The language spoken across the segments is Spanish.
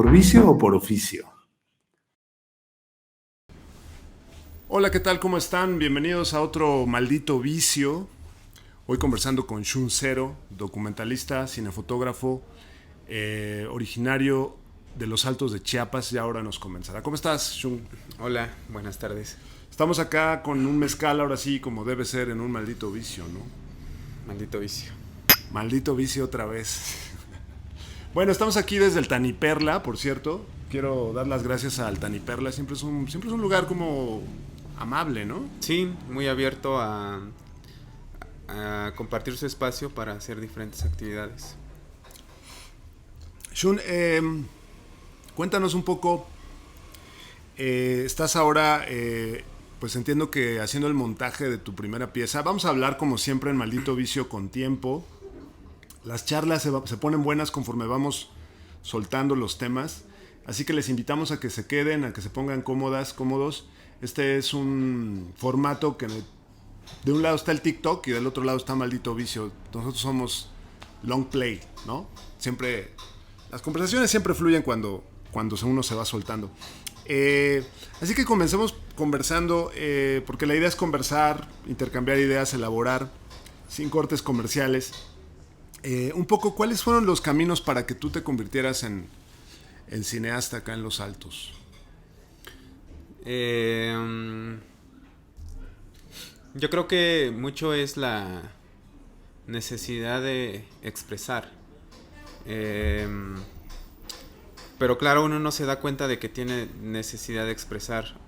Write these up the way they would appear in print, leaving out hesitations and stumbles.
¿Por vicio o por oficio? Hola, ¿qué tal? ¿Cómo están? Bienvenidos a otro maldito vicio. Hoy conversando con Shun Zero, documentalista, cinefotógrafo, originario de los Altos de Chiapas, y ahora nos comenzará. ¿Cómo estás, Shun? Hola, buenas tardes. Estamos acá con un mezcal, ahora sí, como debe ser en un maldito vicio, ¿no? Maldito vicio. Maldito vicio otra vez. Bueno, estamos aquí desde el Taniperla, por cierto. Quiero dar las gracias al Taniperla. Siempre es un lugar como amable, ¿no? Sí, muy abierto a compartir su espacio para hacer diferentes actividades. Shun, cuéntanos un poco. Estás ahora, pues entiendo que haciendo el montaje de tu primera pieza. Vamos a hablar como siempre en Maldito Vicio con tiempo. Las charlas se ponen buenas conforme vamos soltando los temas. Así que les invitamos a que se queden, a que se pongan cómodos. Este es un formato que de un lado está el TikTok y del otro lado está Maldito Vicio. Nosotros somos long play, ¿no? Siempre, las conversaciones siempre fluyen cuando uno se va soltando. Así que comencemos conversando, porque la idea es conversar, intercambiar ideas, elaborar, sin cortes comerciales. Un poco, ¿cuáles fueron los caminos para que tú te convirtieras en cineasta acá en Los Altos? Yo creo que mucho es la necesidad de expresar. Pero claro, uno no se da cuenta de que tiene necesidad de expresar.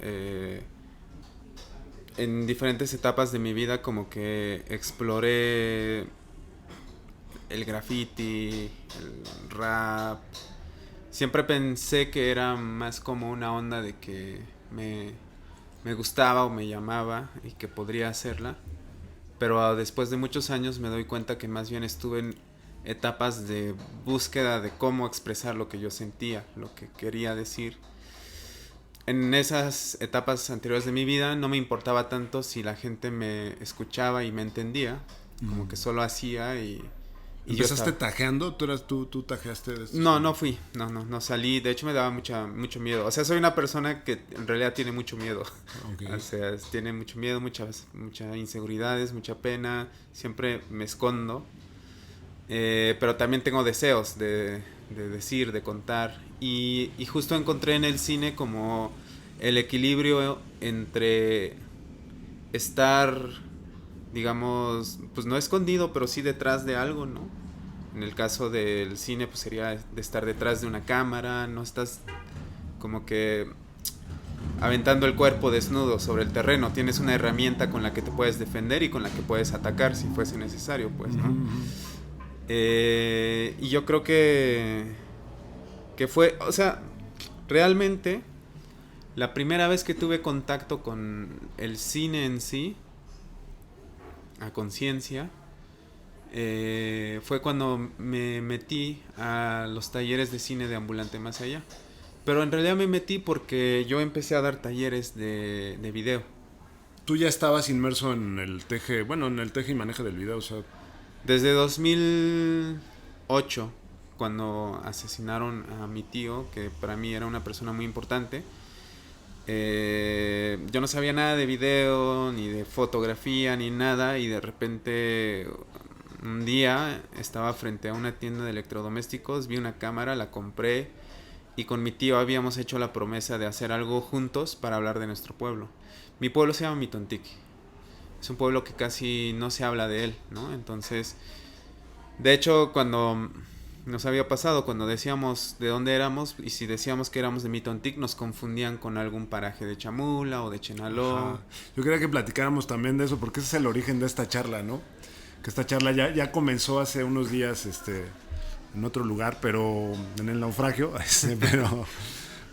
En diferentes etapas de mi vida como que exploré el graffiti, el rap. Siempre pensé que era más como una onda de que me gustaba o me llamaba y que podría hacerla. Pero después de muchos años me doy cuenta que más bien estuve en etapas de búsqueda de cómo expresar lo que yo sentía, lo que quería decir. En esas etapas anteriores de mi vida no me importaba tanto si la gente me escuchaba y me entendía, como que solo hacía y ¿Empezaste tajeando? ¿Tú tajeaste de estos? No salí. De hecho me daba mucho miedo. O sea, soy una persona que en realidad tiene mucho miedo. Okay. O sea, tiene mucho miedo, muchas inseguridades, mucha pena. Siempre me escondo. Pero también tengo deseos de decir, de contar. Y justo encontré en el cine como el equilibrio entre estar, digamos, pues no escondido, pero sí detrás de algo, ¿no? En el caso del cine, pues sería de estar detrás de una cámara, no estás como que aventando el cuerpo desnudo sobre el terreno, tienes una herramienta con la que te puedes defender y con la que puedes atacar si fuese necesario, pues, ¿no? Y yo creo que fue, o sea, realmente la primera vez que tuve contacto con el cine en sí, a conciencia, fue cuando me metí a los talleres de cine de Ambulante Más Allá. Pero en realidad me metí porque yo empecé a dar talleres de video. Tú ya estabas inmerso en el teje, bueno, en el teje y maneje del video, o sea. Desde 2008, cuando asesinaron a mi tío, que para mí era una persona muy importante, yo no sabía nada de video, ni de fotografía, ni nada, y de repente un día estaba frente a una tienda de electrodomésticos, vi una cámara, la compré y con mi tío habíamos hecho la promesa de hacer algo juntos para hablar de nuestro pueblo. Mi pueblo se llama Mitontic. Es un pueblo que casi no se habla de él, ¿no? Entonces, de hecho, cuando nos había pasado, cuando decíamos de dónde éramos y si decíamos que éramos de Mitontic, nos confundían con algún paraje de Chamula o de Chenaló. Ajá. Yo quería que platicáramos también de eso, porque ese es el origen de esta charla, ¿no? Que esta charla ya comenzó hace unos días en otro lugar, pero en el naufragio,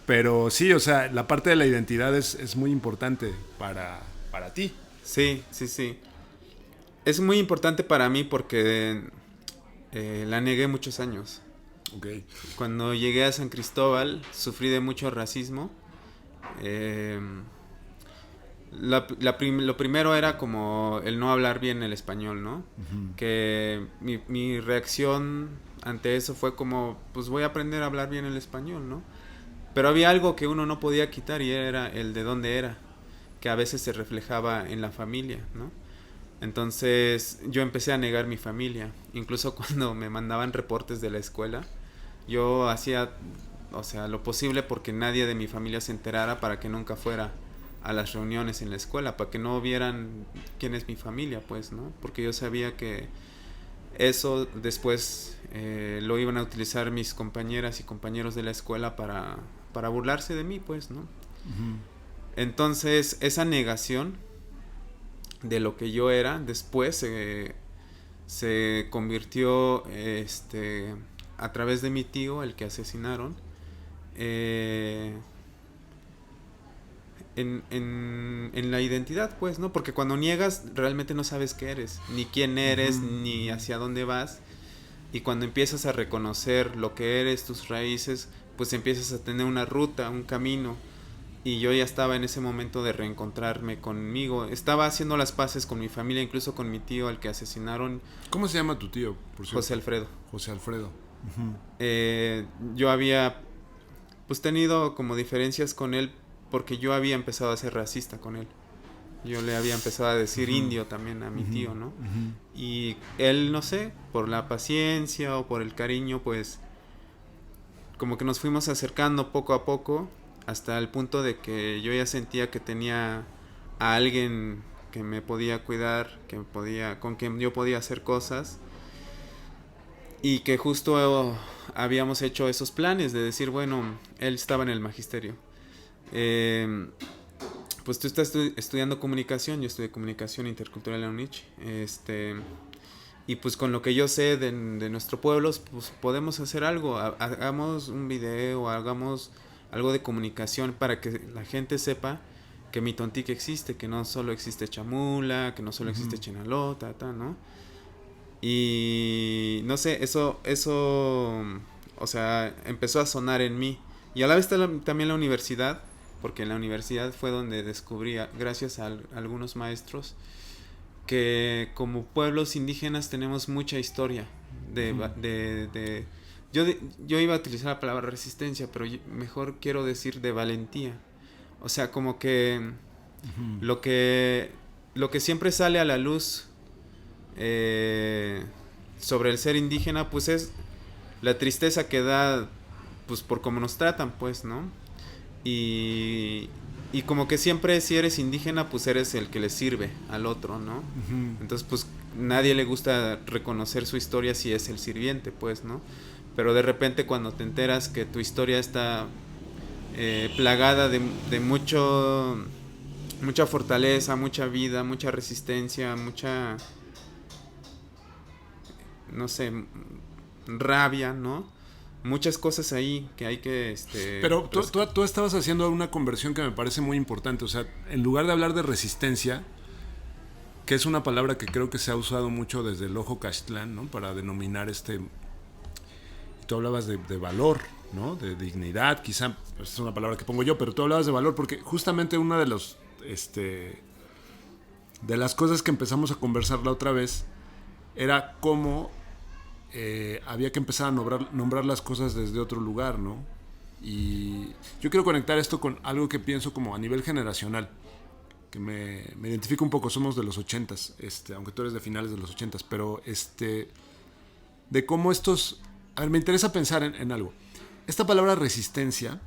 pero sí, o sea, la parte de la identidad es muy importante para ti. Sí. Es muy importante para mí porque la negué muchos años. Okay. Cuando llegué a San Cristóbal sufrí de mucho racismo. Lo primero era como el no hablar bien el español, ¿no? Que mi reacción ante eso fue como, pues voy a aprender a hablar bien el español, ¿no? Pero había algo que uno no podía quitar y era el de dónde era, que a veces se reflejaba en la familia, ¿no? Entonces yo empecé a negar mi familia, incluso cuando me mandaban reportes de la escuela, yo hacía, o sea, lo posible porque nadie de mi familia se enterara para que nunca fuera a las reuniones en la escuela, para que no vieran quién es mi familia, pues, ¿no? Porque yo sabía que eso después lo iban a utilizar mis compañeras y compañeros de la escuela para burlarse de mí, pues, ¿no? Uh-huh. Entonces, esa negación de lo que yo era, después se convirtió, a través de mi tío, el que asesinaron, en la identidad, pues, ¿no? Porque cuando niegas, realmente no sabes qué eres, ni quién eres, ni hacia dónde vas. Y cuando empiezas a reconocer lo que eres, tus raíces, pues empiezas a tener una ruta, un camino. Y yo ya estaba en ese momento de reencontrarme conmigo. Estaba haciendo las paces con mi familia, incluso con mi tío, al que asesinaron. ¿Cómo se llama tu tío, por cierto? José Alfredo. José Alfredo. Yo había, pues, tenido como diferencias con él porque yo había empezado a ser racista con él. Yo le había empezado a decir indio también a mi tío, ¿no? Y él, no sé, por la paciencia o por el cariño, pues como que nos fuimos acercando poco a poco hasta el punto de que yo ya sentía que tenía a alguien que me podía cuidar, con quien yo podía hacer cosas, y que justo habíamos hecho esos planes de decir, bueno, él estaba en el magisterio. Pues tú estás estudiando comunicación, yo estudié comunicación intercultural en la UNICH, y pues con lo que yo sé de nuestro pueblo, pues podemos hacer algo, hagamos un video, hagamos algo de comunicación para que la gente sepa que Mitontec existe, que no solo existe Chamula, que no solo existe Chenaló, ¿no? Y no sé, eso, o sea, empezó a sonar en mí. Y a la vez también la universidad, porque en la universidad fue donde descubrí, gracias a algunos maestros, que como pueblos indígenas tenemos mucha historia yo iba a utilizar la palabra resistencia, pero mejor quiero decir de valentía. O sea, como que lo que siempre sale a la luz sobre el ser indígena, pues es la tristeza que da, pues por cómo nos tratan, pues, ¿no? Y como que siempre, si eres indígena, pues eres el que le sirve al otro, ¿no? Entonces, pues nadie le gusta reconocer su historia si es el sirviente, pues, ¿no? Pero de repente cuando te enteras que tu historia está plagada de mucha fortaleza, mucha vida, mucha resistencia, mucha, no sé, rabia, ¿no? Muchas cosas ahí que hay que... Pero tú estabas haciendo una conversión que me parece muy importante. O sea, en lugar de hablar de resistencia, que es una palabra que creo que se ha usado mucho desde el Ojo Caxtlán, ¿no? Para denominar tú hablabas de valor, ¿no? De dignidad, quizá, es una palabra que pongo yo, pero tú hablabas de valor porque justamente una de las cosas que empezamos a conversar la otra vez era cómo había que empezar a nombrar las cosas desde otro lugar, ¿no? Y yo quiero conectar esto con algo que pienso como a nivel generacional, que me identifica un poco. Somos de los 80s, aunque tú eres de finales de los 80s, pero de cómo estos... A ver, me interesa pensar en algo. Esta palabra resistencia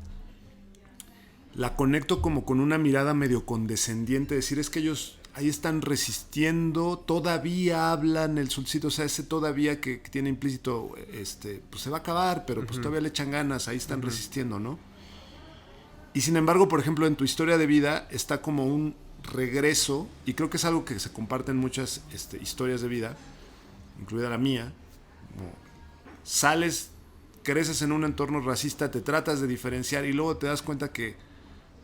la conecto como con una mirada medio condescendiente, decir, es que ellos ahí están resistiendo, todavía hablan el solcito, o sea, ese todavía que tiene implícito, pues se va a acabar, pero pues todavía le echan ganas, ahí están resistiendo, ¿no? Y sin embargo, por ejemplo, en tu historia de vida está como un regreso, y creo que es algo que se comparte en muchas historias de vida, incluida la mía. Como sales, creces en un entorno racista, te tratas de diferenciar y luego te das cuenta que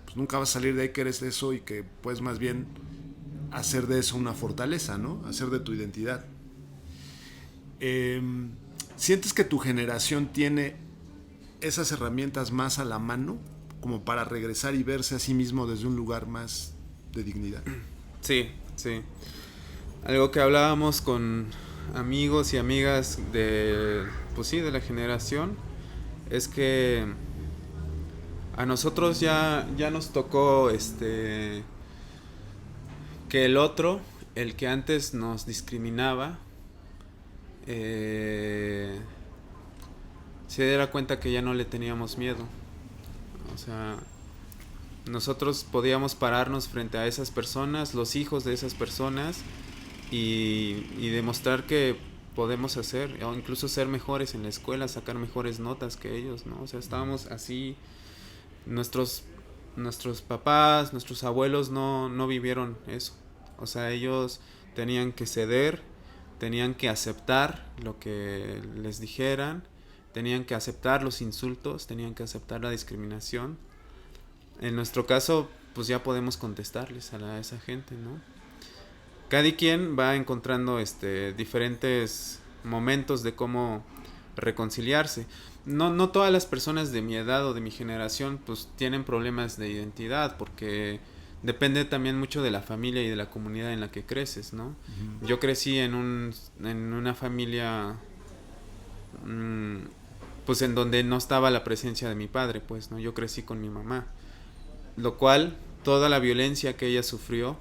pues nunca vas a salir de ahí, que eres eso, y que puedes más bien hacer de eso una fortaleza, ¿no? Hacer de tu identidad. ¿Sientes que tu generación tiene esas herramientas más a la mano como para regresar y verse a sí mismo desde un lugar más de dignidad? Sí. Algo que hablábamos con amigos y amigas pues sí, de la generación, es que a nosotros ya nos tocó que el otro, el que antes nos discriminaba, se diera cuenta que ya no le teníamos miedo. O sea, nosotros podíamos pararnos frente a esas personas, los hijos de esas personas, y demostrar que podemos hacer, o incluso ser mejores en la escuela, sacar mejores notas que ellos, ¿no? O sea, estábamos así, nuestros papás, nuestros abuelos no vivieron eso. O sea, ellos tenían que ceder, tenían que aceptar lo que les dijeran, tenían que aceptar los insultos, tenían que aceptar la discriminación. En nuestro caso, pues ya podemos contestarles a esa gente, ¿no? Cada quien va encontrando diferentes momentos de cómo reconciliarse. No todas las personas de mi edad o de mi generación pues tienen problemas de identidad, porque depende también mucho de la familia y de la comunidad en la que creces, ¿no? Uh-huh. Yo crecí en una familia pues en donde no estaba la presencia de mi padre, pues, ¿no? Yo crecí con mi mamá, lo cual toda la violencia que ella sufrió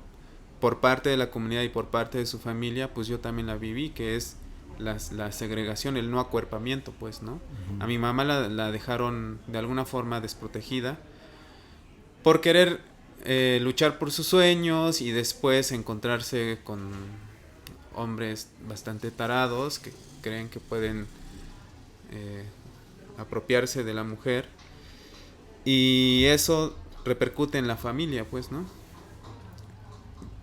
por parte de la comunidad y por parte de su familia, pues yo también la viví, que es la segregación, el no acuerpamiento, pues, ¿no? Uh-huh. A mi mamá la dejaron de alguna forma desprotegida por querer luchar por sus sueños y después encontrarse con hombres bastante tarados que creen que pueden apropiarse de la mujer, y eso repercute en la familia, pues, ¿no?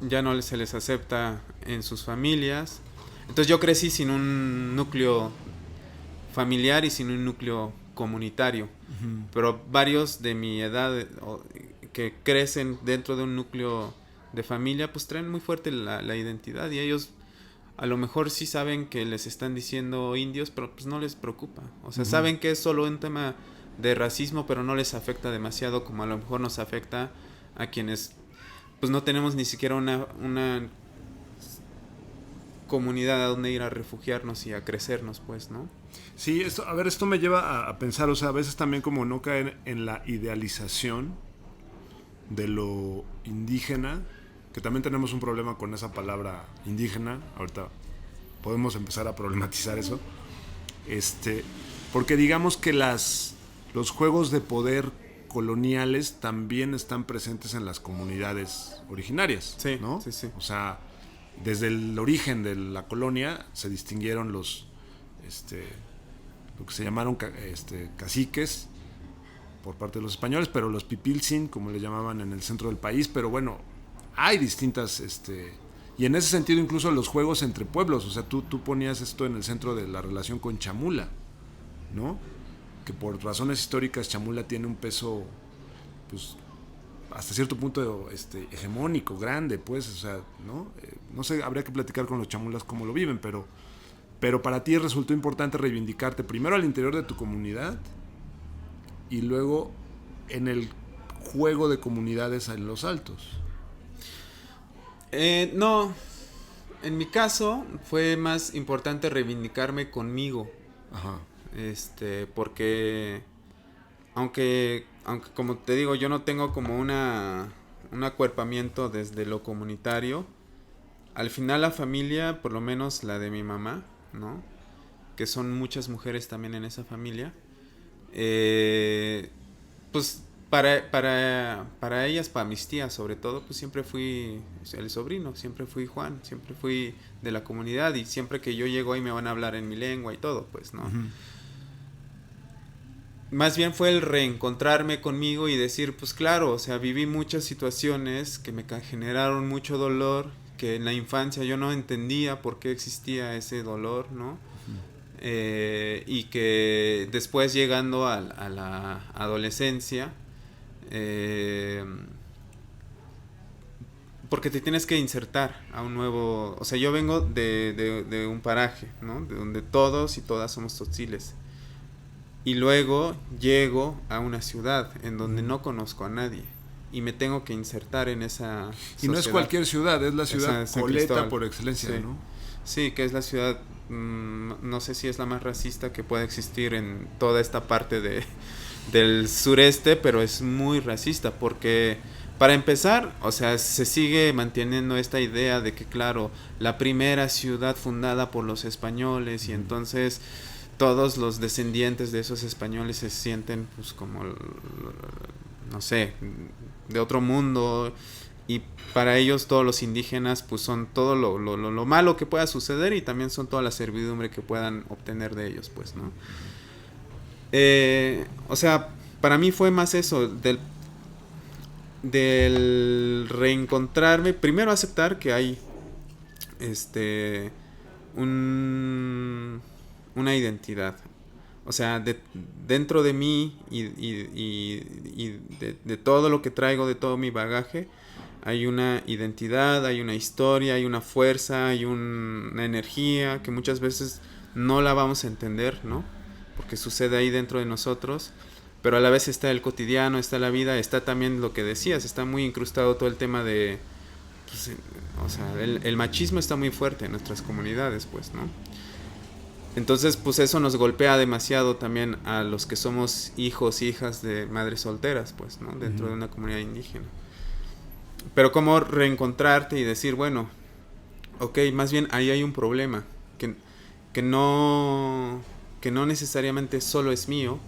Ya no se les acepta en sus familias. Entonces yo crecí sin un núcleo familiar y sin un núcleo comunitario. Uh-huh. Pero varios de mi edad que crecen dentro de un núcleo de familia, pues traen muy fuerte la identidad, y ellos a lo mejor sí saben que les están diciendo indios, pero pues no les preocupa. O sea, uh-huh, saben que es solo un tema de racismo, pero no les afecta demasiado como a lo mejor nos afecta a quienes pues no tenemos ni siquiera una comunidad a donde ir a refugiarnos y a crecernos, pues, ¿no? Sí, esto me lleva a pensar, o sea, a veces también como no caer en la idealización de lo indígena, que también tenemos un problema con esa palabra indígena. Ahorita podemos empezar a problematizar eso. Porque digamos que los juegos de poder coloniales también están presentes en las comunidades originarias, sí, ¿no? Sí, sí. O sea, desde el origen de la colonia se distinguieron lo que se llamaron caciques por parte de los españoles, pero los pipiltzin, como le llamaban en el centro del país. Pero bueno, hay distintas y en ese sentido incluso los juegos entre pueblos, o sea, tú ponías esto en el centro de la relación con Chamula, ¿no? Que por razones históricas Chamula tiene un peso pues hasta cierto punto hegemónico, grande, pues, o sea, ¿no? No sé, habría que platicar con los chamulas cómo lo viven, pero para ti resultó importante reivindicarte primero al interior de tu comunidad y luego en el juego de comunidades en los Altos. No, en mi caso fue más importante reivindicarme conmigo. Ajá. Porque aunque como te digo, yo no tengo como un acuerpamiento desde lo comunitario, al final la familia, por lo menos la de mi mamá, ¿no? Que son muchas mujeres también en esa familia, pues para ellas, para mis tías sobre todo, pues siempre fui el sobrino, siempre fui Juan, siempre fui de la comunidad, y siempre que yo llego ahí me van a hablar en mi lengua y todo, pues, ¿no? Uh-huh. Más bien fue el reencontrarme conmigo y decir, pues claro, o sea, viví muchas situaciones que me generaron mucho dolor, que en la infancia yo no entendía por qué existía ese dolor, ¿no? Uh-huh. Y que después, llegando a la adolescencia, porque te tienes que insertar a un nuevo... O sea, yo vengo de un paraje, ¿no? De donde todos y todas somos tzotziles. Y luego llego a una ciudad en donde no conozco a nadie y me tengo que insertar en esa sociedad. Y no es cualquier ciudad, es la ciudad Coleta por excelencia, sí, ¿no? Sí, que es la ciudad no sé si es la más racista que pueda existir en toda esta parte del sureste, pero es muy racista porque, para empezar, o sea, se sigue manteniendo esta idea de que, claro, la primera ciudad fundada por los españoles, y entonces todos los descendientes de esos españoles se sienten pues como, no sé, de otro mundo, y para ellos todos los indígenas pues son todo lo malo que pueda suceder, y también son toda la servidumbre que puedan obtener de ellos, pues, ¿no? O sea, para mí fue más eso, del reencontrarme, primero aceptar que hay una identidad. O sea, dentro de mí y de todo lo que traigo, de todo mi bagaje, hay una identidad, hay una historia, hay una fuerza, hay una energía que muchas veces no la vamos a entender, ¿no? Porque sucede ahí dentro de nosotros, pero a la vez está el cotidiano, está la vida, está también lo que decías, está muy incrustado todo el tema de, pues, o sea, el machismo está muy fuerte en nuestras comunidades, pues, ¿no? Entonces, pues eso nos golpea demasiado también a los que somos hijos, hijas de madres solteras, pues, ¿no? Dentro de una comunidad indígena. Pero cómo reencontrarte y decir, bueno, ok, más bien ahí hay un problema, que no necesariamente solo es mío,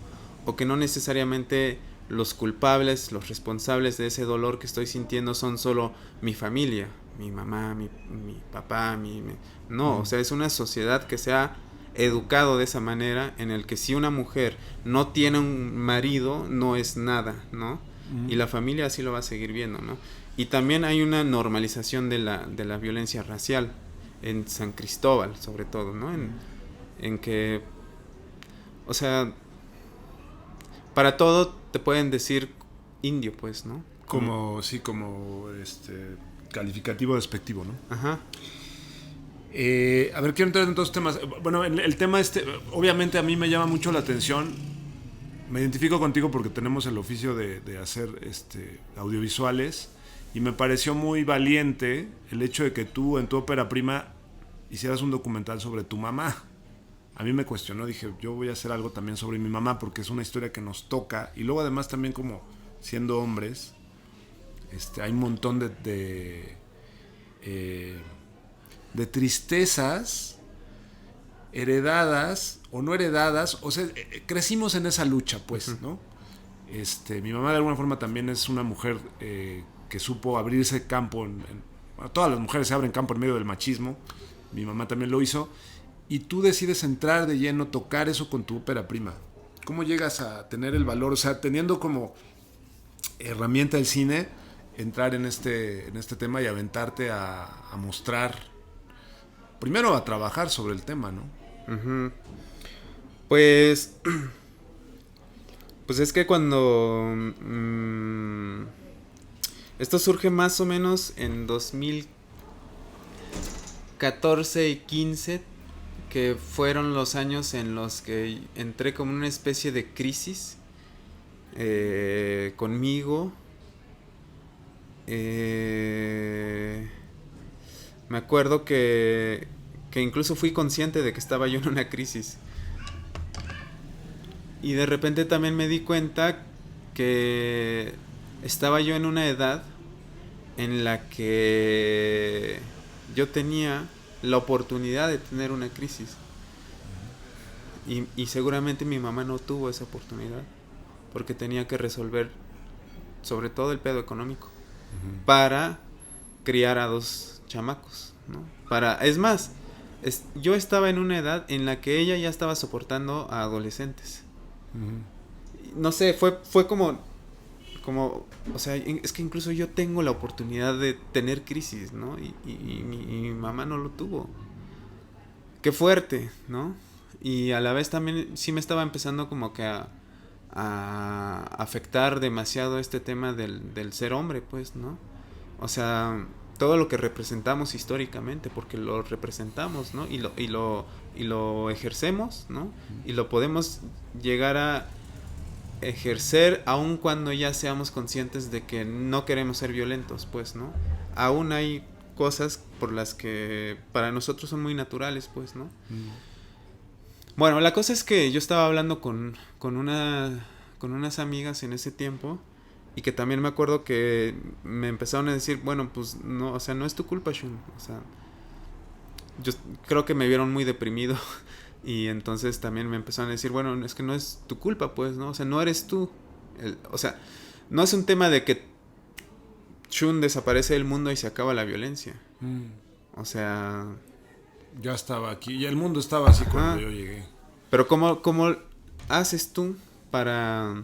o que no necesariamente los culpables, los responsables de ese dolor que estoy sintiendo son solo mi familia, mi mamá, mi papá, no, o sea, es una sociedad que se ha educado de esa manera, en el que si una mujer no tiene un marido, no es nada, ¿no? Y la familia así lo va a seguir viendo, ¿no? Y también hay una normalización de la violencia racial en San Cristóbal, sobre todo, ¿no? En que, o sea, para todo te pueden decir indio, pues, ¿no? Como calificativo despectivo, ¿no? Ajá. A ver, quiero entrar en dos temas. Bueno, el tema obviamente a mí me llama mucho la atención. Me identifico contigo porque tenemos el oficio de hacer audiovisuales, y me pareció muy valiente el hecho de que tú en tu ópera prima hicieras un documental sobre tu mamá. A mí me cuestionó, dije, yo voy a hacer algo también sobre mi mamá porque es una historia que nos toca, y luego además también como siendo hombres, hay un montón de tristezas heredadas o no heredadas, o sea, crecimos en esa lucha, pues, ¿no? Mi mamá de alguna forma también es una mujer que supo abrirse campo, bueno, todas las mujeres se abren campo en medio del machismo, mi mamá también lo hizo, y tú decides entrar de lleno, tocar eso con tu ópera prima. ¿Cómo llegas a tener el valor, o sea, teniendo como herramienta el cine, entrar en este tema y aventarte a mostrar, primero a trabajar sobre el tema, ¿no? Uh-huh. Pues es que cuando esto surge más o menos en 2014 y 15, que fueron los años en los que entré como en una especie de crisis conmigo. Me acuerdo que incluso fui consciente de que estaba yo en una crisis. Y de repente también me di cuenta que estaba yo en una edad en la que yo tenía la oportunidad de tener una crisis. Y seguramente mi mamá no tuvo esa oportunidad, porque tenía que resolver sobre todo el pedo económico para criar a 2 chamacos, ¿no? Es más, yo estaba en una edad en la que ella ya estaba soportando a adolescentes. No sé, fue como, o sea, es que incluso yo tengo la oportunidad de tener crisis, ¿no? Y mi mamá no lo tuvo. Qué fuerte, ¿no? Y a la vez también sí me estaba empezando como que a afectar demasiado este tema del ser hombre, pues, ¿no? O sea, todo lo que representamos históricamente, porque lo representamos, ¿no? Y lo ejercemos, ¿no? Y lo podemos llegar a ejercer aun cuando ya seamos conscientes de que no queremos ser violentos, pues, ¿no? Aún hay cosas por las que para nosotros son muy naturales, pues, ¿no? Bueno, la cosa es que yo estaba hablando con unas amigas en ese tiempo y que también me acuerdo que me empezaron a decir, bueno, pues no, o sea, no es tu culpa, Shun, o sea, yo creo que me vieron muy deprimido y entonces también me empezaron a decir, bueno, es que no es tu culpa, pues, ¿no? O sea, no eres tú, o sea, no es un tema de que Shun desaparece del mundo y se acaba la violencia, o sea... Ya estaba aquí, ya el mundo estaba así cuando yo llegué. Pero ¿cómo haces tú para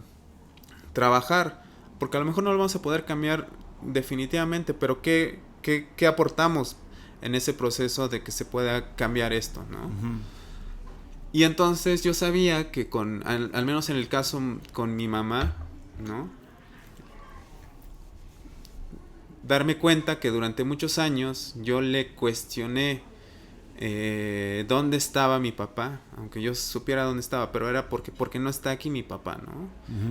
trabajar? Porque a lo mejor no lo vamos a poder cambiar definitivamente, pero ¿qué aportamos en ese proceso de que se pueda cambiar esto, ¿no? Y entonces yo sabía que al menos en el caso con mi mamá, ¿no? Darme cuenta que durante muchos años yo le cuestioné dónde estaba mi papá, aunque yo supiera dónde estaba, pero era porque no está aquí mi papá, ¿no?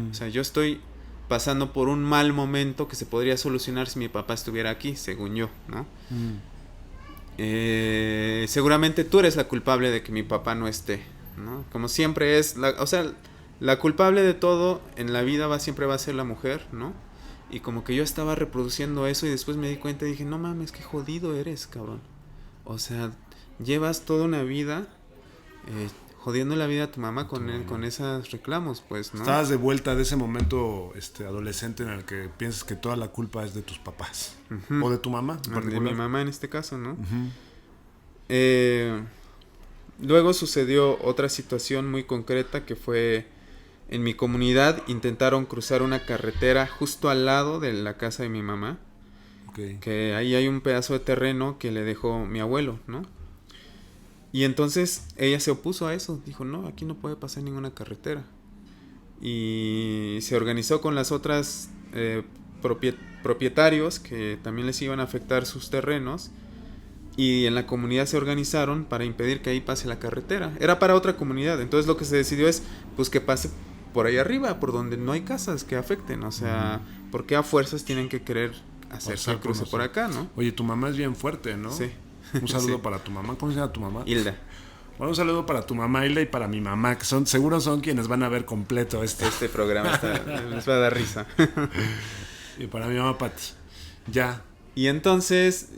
O sea, yo estoy pasando por un mal momento que se podría solucionar si mi papá estuviera aquí, según yo, ¿no? Seguramente tú eres la culpable de que mi papá no esté, ¿no? Como siempre es, o sea, la culpable de todo en la vida siempre va a ser la mujer, ¿no? Y como que yo estaba reproduciendo eso y después me di cuenta y dije, no mames, qué jodido eres, cabrón. O sea, llevas toda una vida jodiendo la vida a tu mamá con esos reclamos, pues, ¿no? Estabas de vuelta de ese momento adolescente en el que piensas que toda la culpa es de tus papás. O de tu mamá, en particular. De mi mamá en este caso, ¿no? Luego sucedió otra situación muy concreta que fue en mi comunidad. Intentaron cruzar una carretera justo al lado de la casa de mi mamá. Que ahí hay un pedazo de terreno que le dejó mi abuelo, ¿no? Y entonces ella se opuso a eso. Dijo, no, aquí no puede pasar ninguna carretera. Y se organizó con las otras propietarios que también les iban a afectar sus terrenos. Y en la comunidad se organizaron para impedir que ahí pase la carretera. Era para otra comunidad. Entonces lo que se decidió es pues que pase por ahí arriba, por donde no hay casas que afecten. O sea, ¿por qué a fuerzas tienen que querer hacerse el cruce por acá, no? Oye, tu mamá es bien fuerte, ¿no? Sí. Un saludo para tu mamá. ¿Cómo se llama tu mamá? Hilda. Bueno, un saludo para tu mamá Hilda y para mi mamá, que seguro son quienes van a ver completo este programa. Les va a dar risa. Y para mi mamá Pati. Ya. Y entonces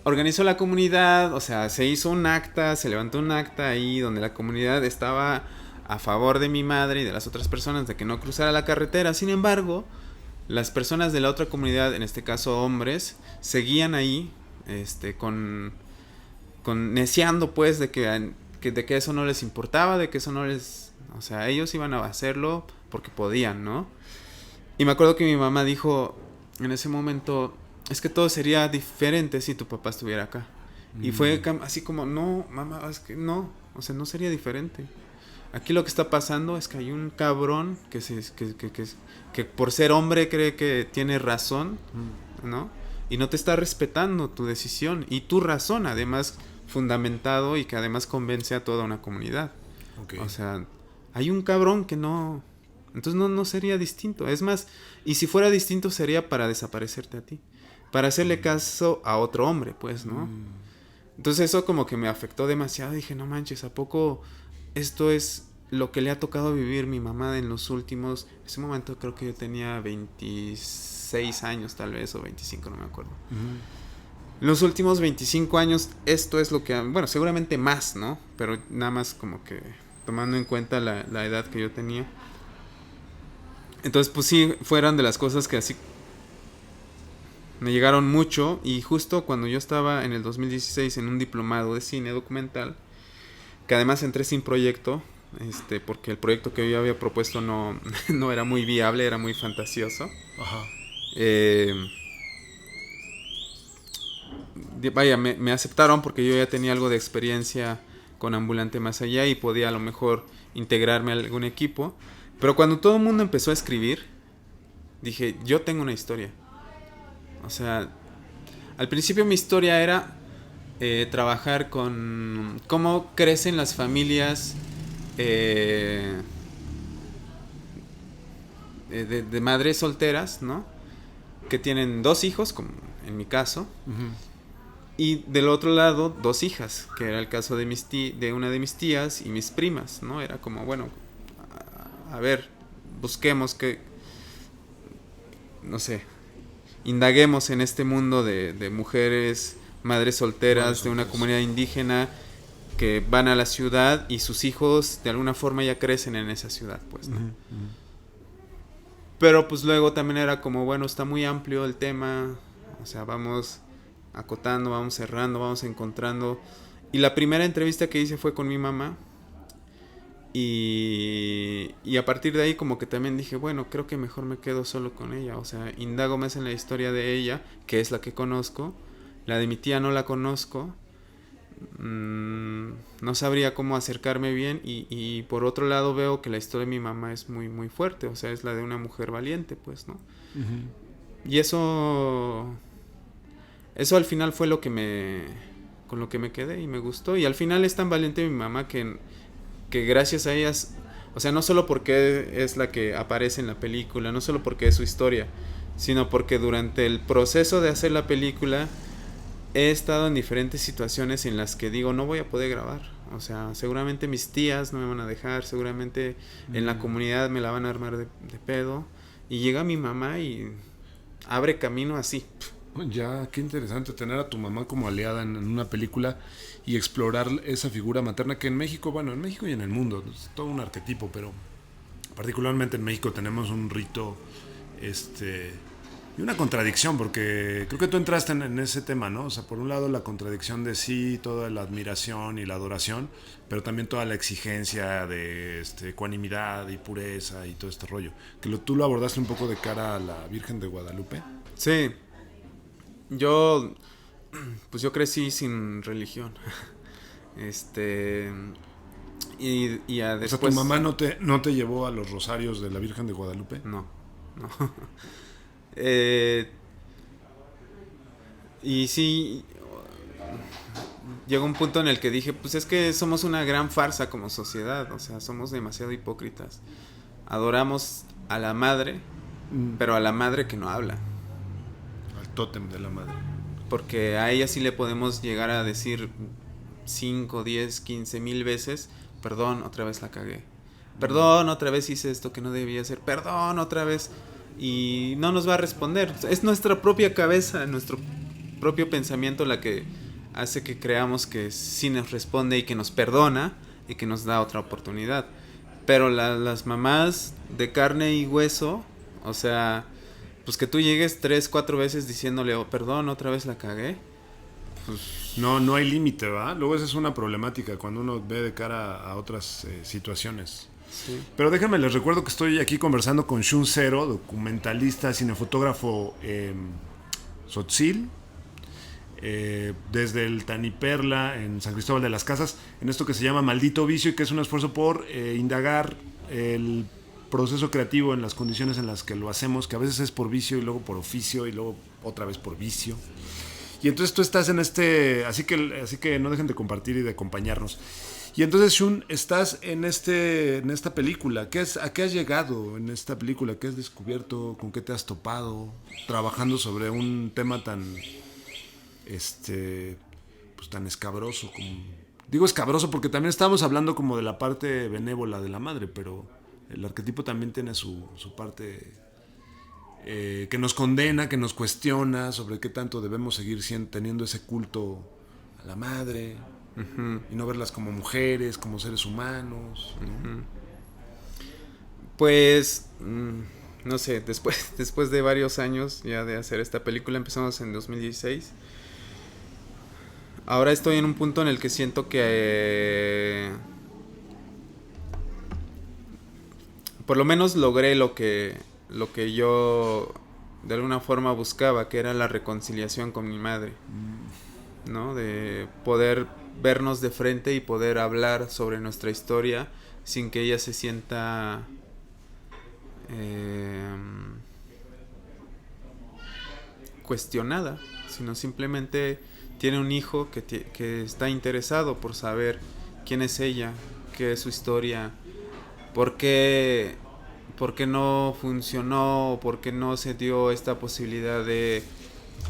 organizó la comunidad, o sea, se hizo un acta, se levantó un acta ahí donde la comunidad estaba a favor de mi madre y de las otras personas de que no cruzara la carretera. Sin embargo, las personas de la otra comunidad, en este caso hombres, seguían ahí con neciando pues de que eso no les importaba, de que eso no les, o sea, ellos iban a hacerlo porque podían, ¿no? Y me acuerdo que mi mamá dijo en ese momento, es que todo sería diferente si tu papá estuviera acá. Y fue así como, no, mamá, es que no, o sea, no sería diferente. Aquí lo que está pasando es que hay un cabrón que por ser hombre cree que tiene razón, ¿no? Y no te está respetando tu decisión y tu razón, además fundamentado y que además convence a toda una comunidad. O sea, hay un cabrón que no... Entonces no sería distinto. Es más, y si fuera distinto sería para desaparecerte a ti. Para hacerle caso a otro hombre, pues, ¿no? Entonces eso como que me afectó demasiado. Dije, no manches, ¿a poco esto es lo que le ha tocado vivir mi mamá en los últimos... En ese momento creo que yo tenía 26 años tal vez, o 25, no me acuerdo. En los últimos 25 años esto es lo que... Bueno, seguramente más, ¿no? Pero nada más como que tomando en cuenta la edad que yo tenía. Entonces, pues sí, fueron de las cosas que así me llegaron mucho. Y justo cuando yo estaba en el 2016 en un diplomado de cine documental, que además entré sin proyecto, porque el proyecto que yo había propuesto no era muy viable, era muy fantasioso. Ajá. Vaya, me aceptaron porque yo ya tenía algo de experiencia con Ambulante Más Allá y podía a lo mejor integrarme a algún equipo. Pero cuando todo el mundo empezó a escribir, dije, yo tengo una historia. O sea, al principio mi historia era trabajar con cómo crecen las familias de madres solteras, ¿no? Que tienen 2 hijos, como en mi caso. Y del otro lado, 2 hijas, que era el caso de de una de mis tías y mis primas, ¿no? Era como, bueno, a ver, busquemos que, no sé, indaguemos en este mundo de mujeres, madres solteras de una comunidad indígena que van a la ciudad y sus hijos de alguna forma ya crecen en esa ciudad, pues, ¿no? Pero pues luego también era como, bueno, está muy amplio el tema, o sea, vamos acotando, vamos cerrando, vamos encontrando. Y la primera entrevista que hice fue con mi mamá. Y a partir de ahí como que también dije, bueno, creo que mejor me quedo solo con ella. O sea, indago más en la historia de ella, que es la que conozco. La de mi tía no la conozco. No sabría cómo acercarme bien. Y por otro lado veo que la historia de mi mamá es muy, muy fuerte. O sea, es la de una mujer valiente, pues, ¿no? Y eso al final fue con lo que me quedé y me gustó. Y al final es tan valiente mi mamá que gracias a ellas, o sea, no solo porque es la que aparece en la película, no solo porque es su historia, sino porque durante el proceso de hacer la película he estado en diferentes situaciones en las que digo, no voy a poder grabar. O sea, seguramente mis tías no me van a dejar, seguramente en la comunidad me la van a armar de pedo. Y llega mi mamá y abre camino así. Ya, qué interesante tener a tu mamá como aliada en una película y explorar esa figura materna que en México, bueno, en México y en el mundo, es todo un arquetipo, pero particularmente en México tenemos un rito y una contradicción, porque creo que tú entraste en ese tema, ¿no? O sea, por un lado la contradicción de sí, toda la admiración y la adoración, pero también toda la exigencia de ecuanimidad y pureza y todo este rollo. Tú lo abordaste un poco de cara a la Virgen de Guadalupe. Sí, pues yo crecí sin religión. Y ya después... O sea, ¿tu mamá no te llevó a los rosarios de la Virgen de Guadalupe? No. Y sí, llegó un punto en el que dije, pues es que somos una gran farsa como sociedad, o sea, somos demasiado hipócritas. Adoramos a la madre, pero a la madre que no habla. Al tótem de la madre. Porque a ella sí le podemos llegar a decir 5, 10, 15 mil veces, perdón, otra vez la cagué. Perdón, otra vez hice esto que no debía hacer. Perdón, otra vez. Y no nos va a responder. Es nuestra propia cabeza, nuestro propio pensamiento la que hace que creamos que sí nos responde y que nos perdona y que nos da otra oportunidad. Pero las mamás de carne y hueso, o sea, pues que tú llegues 3, 4 veces diciéndole, oh, perdón, otra vez la cagué. Pues... No hay límite, ¿va? Luego esa es una problemática cuando uno ve de cara a otras situaciones. Sí. Pero déjenme, les recuerdo que estoy aquí conversando con Shun Zero, documentalista, cinefotógrafo tzotzil, desde el Taniperla en San Cristóbal de las Casas, en esto que se llama Maldito Vicio, y que es un esfuerzo por indagar el proceso creativo en las condiciones en las que lo hacemos, que a veces es por vicio y luego por oficio y luego otra vez por vicio. Y entonces tú estás en así que no dejen de compartir y de acompañarnos. Y entonces, Shun, estás en esta película. ¿A qué has llegado en esta película? ¿Qué has descubierto? ¿Con qué te has topado? Trabajando sobre un tema tan pues tan escabroso como... Digo escabroso porque también estamos hablando como de la parte benévola de la madre, pero el arquetipo también tiene su parte que nos condena, que nos cuestiona sobre qué tanto debemos seguir teniendo ese culto a la madre. Uh-huh. Y no verlas como mujeres, como seres humanos, ¿no? Uh-huh. Pues no sé, después de varios años ya de hacer esta película, empezamos en 2016. Ahora estoy en un punto en el que siento que por lo menos logré lo que yo de alguna forma buscaba, que era la reconciliación con mi madre, ¿no? De poder vernos de frente y poder hablar sobre nuestra historia sin que ella se sienta cuestionada, sino simplemente tiene un hijo que está interesado por saber quién es ella, qué es su historia, por qué no funcionó, por qué no se dio esta posibilidad de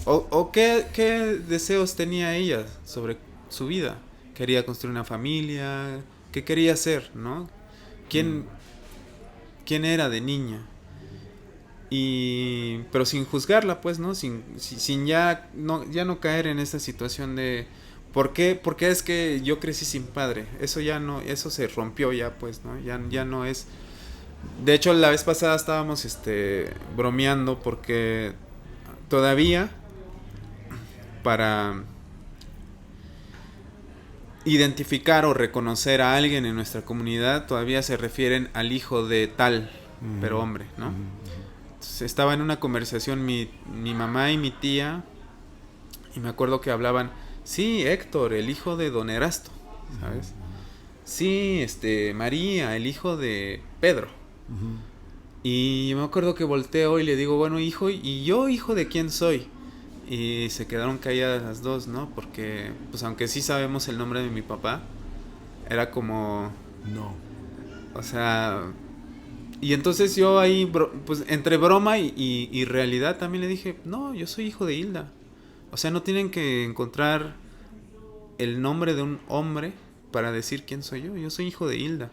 ¿O qué deseos tenía ella sobre su vida? ¿Quería construir una familia? ¿Qué quería hacer, no? ¿Quién, quién era de niña? Pero sin juzgarla, pues, ¿no? Sin ya no caer en esa situación de ¿por qué es que yo crecí sin padre? Eso ya no, eso se rompió ya, pues, ¿no? Ya no es. De hecho, la vez pasada estábamos bromeando porque todavía para identificar o reconocer a alguien en nuestra comunidad todavía se refieren al hijo de tal, pero hombre, ¿no? Entonces, estaba en una conversación mi mamá y mi tía y me acuerdo que hablaban, sí, Héctor, el hijo de Don Erasto, ¿sabes? Sí, María, el hijo de Pedro. Y me acuerdo que volteo y le digo, bueno, hijo, ¿y yo hijo de quién soy? Y se quedaron calladas las dos, ¿no? Porque, pues aunque sí sabemos el nombre de mi papá, era como... No. O sea... Y entonces yo ahí, pues entre broma y realidad también le dije, no, yo soy hijo de Hilda. O sea, no tienen que encontrar el nombre de un hombre para decir quién soy yo. Yo soy hijo de Hilda.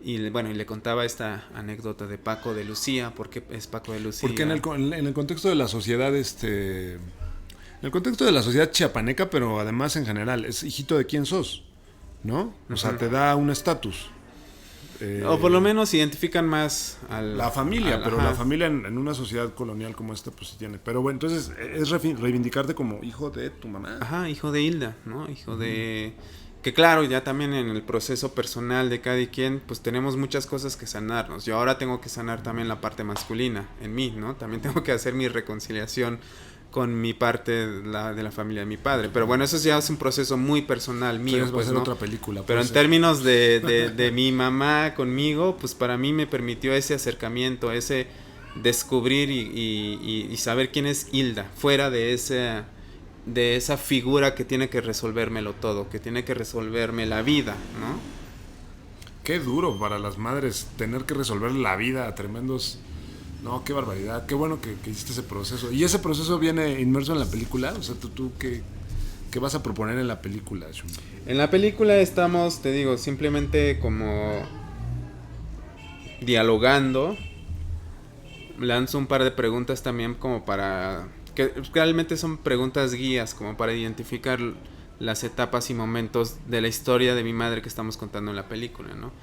Y bueno, y le contaba esta anécdota de Paco de Lucía, porque es Paco de Lucía. Porque en el contexto de la sociedad, en el contexto de la sociedad chiapaneca, pero además en general, es hijito de quién sos, ¿no? O sea, te da un estatus. O por lo menos identifican más la familia, pero la familia en una sociedad colonial como esta, pues sí tiene. Pero bueno, entonces es reivindicarte como hijo de tu mamá. Ajá, hijo de Hilda, ¿no? Hijo de... Que claro, ya también en el proceso personal de cada quien, pues tenemos muchas cosas que sanarnos. Yo ahora tengo que sanar también la parte masculina en mí, ¿no? También tengo que hacer mi reconciliación con mi parte de la familia de mi padre. Pero bueno, eso ya es un proceso muy personal mío. Sí, pues, va a ser ¿no? otra película. Pero en términos de mi mamá conmigo, pues para mí me permitió ese acercamiento, ese descubrir y saber quién es Hilda, fuera de esa figura que tiene que resolvérmelo todo, que tiene que resolverme la vida, ¿no? Qué duro para las madres tener que resolver la vida a tremendos... No, qué barbaridad, qué bueno que hiciste ese proceso. ¿Y ese proceso viene inmerso en la película? O sea, ¿tú qué vas a proponer en la película, Shun? En la película estamos, te digo, simplemente como dialogando. Lanzo un par de preguntas también como para... que realmente son preguntas guías, como para identificar las etapas y momentos de la historia de mi madre que estamos contando en la película, ¿no?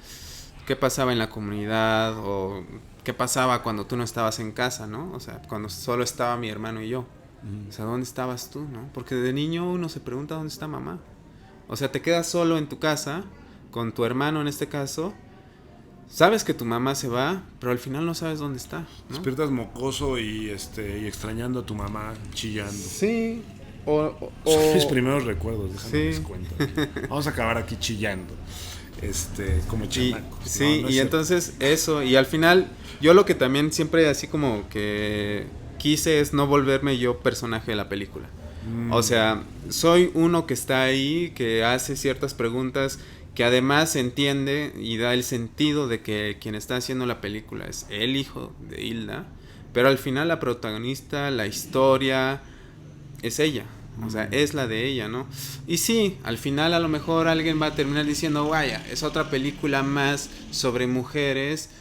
¿Qué pasaba en la comunidad? O qué pasaba cuando tú no estabas en casa, ¿no? O sea, cuando solo estaba mi hermano y yo. O sea, ¿dónde estabas tú, no? Porque de niño uno se pregunta dónde está mamá. O sea, te quedas solo en tu casa, con tu hermano en este caso. Sabes que tu mamá se va, pero al final no sabes dónde está, ¿no? Despiertas mocoso y extrañando a tu mamá, chillando. Sí. Son mis primeros recuerdos, déjame les Sí. cuento. Vamos a acabar aquí chillando. Como chamacos. Sí, no y sé. entonces eso, y al final yo lo que también siempre así como que quise es no volverme yo personaje de la película. O sea, soy uno que está ahí, que hace ciertas preguntas, que además entiende y da el sentido de que quien está haciendo la película es el hijo de Hilda, pero al final la protagonista, la historia, es ella. O sea, es la de ella, ¿no? Y sí, al final a lo mejor alguien va a terminar diciendo, vaya, es otra película más sobre mujeres,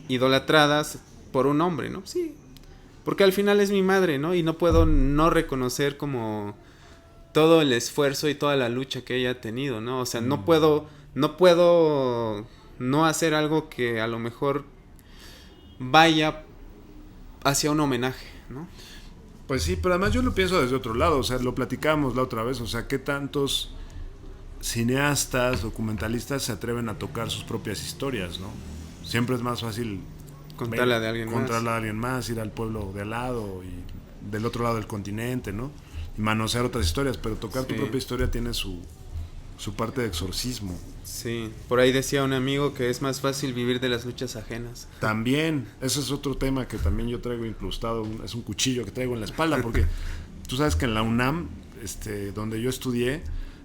idolatradas por un hombre, ¿no? Sí, porque al final es mi madre, ¿no? Y no puedo no reconocer como todo el esfuerzo y toda la lucha que ella ha tenido, ¿no? O sea, no puedo no hacer algo que a lo mejor vaya hacia un homenaje, ¿no? Pues sí, pero además yo lo pienso desde otro lado, o sea, lo platicamos la otra vez, o sea, ¿qué tantos cineastas, documentalistas se atreven a tocar sus propias historias, ¿no? Siempre es más fácil Contarla de alguien a alguien más, ir al pueblo de al lado y del otro lado del continente, ¿no? Y manosear otras historias, pero tocar tu propia historia tiene su parte de exorcismo. Sí, por ahí decía un amigo que es más fácil vivir de las luchas ajenas. También, ese es otro tema que también yo traigo incrustado, es un cuchillo que traigo en la espalda, porque tú sabes que en la UNAM, donde yo estudié,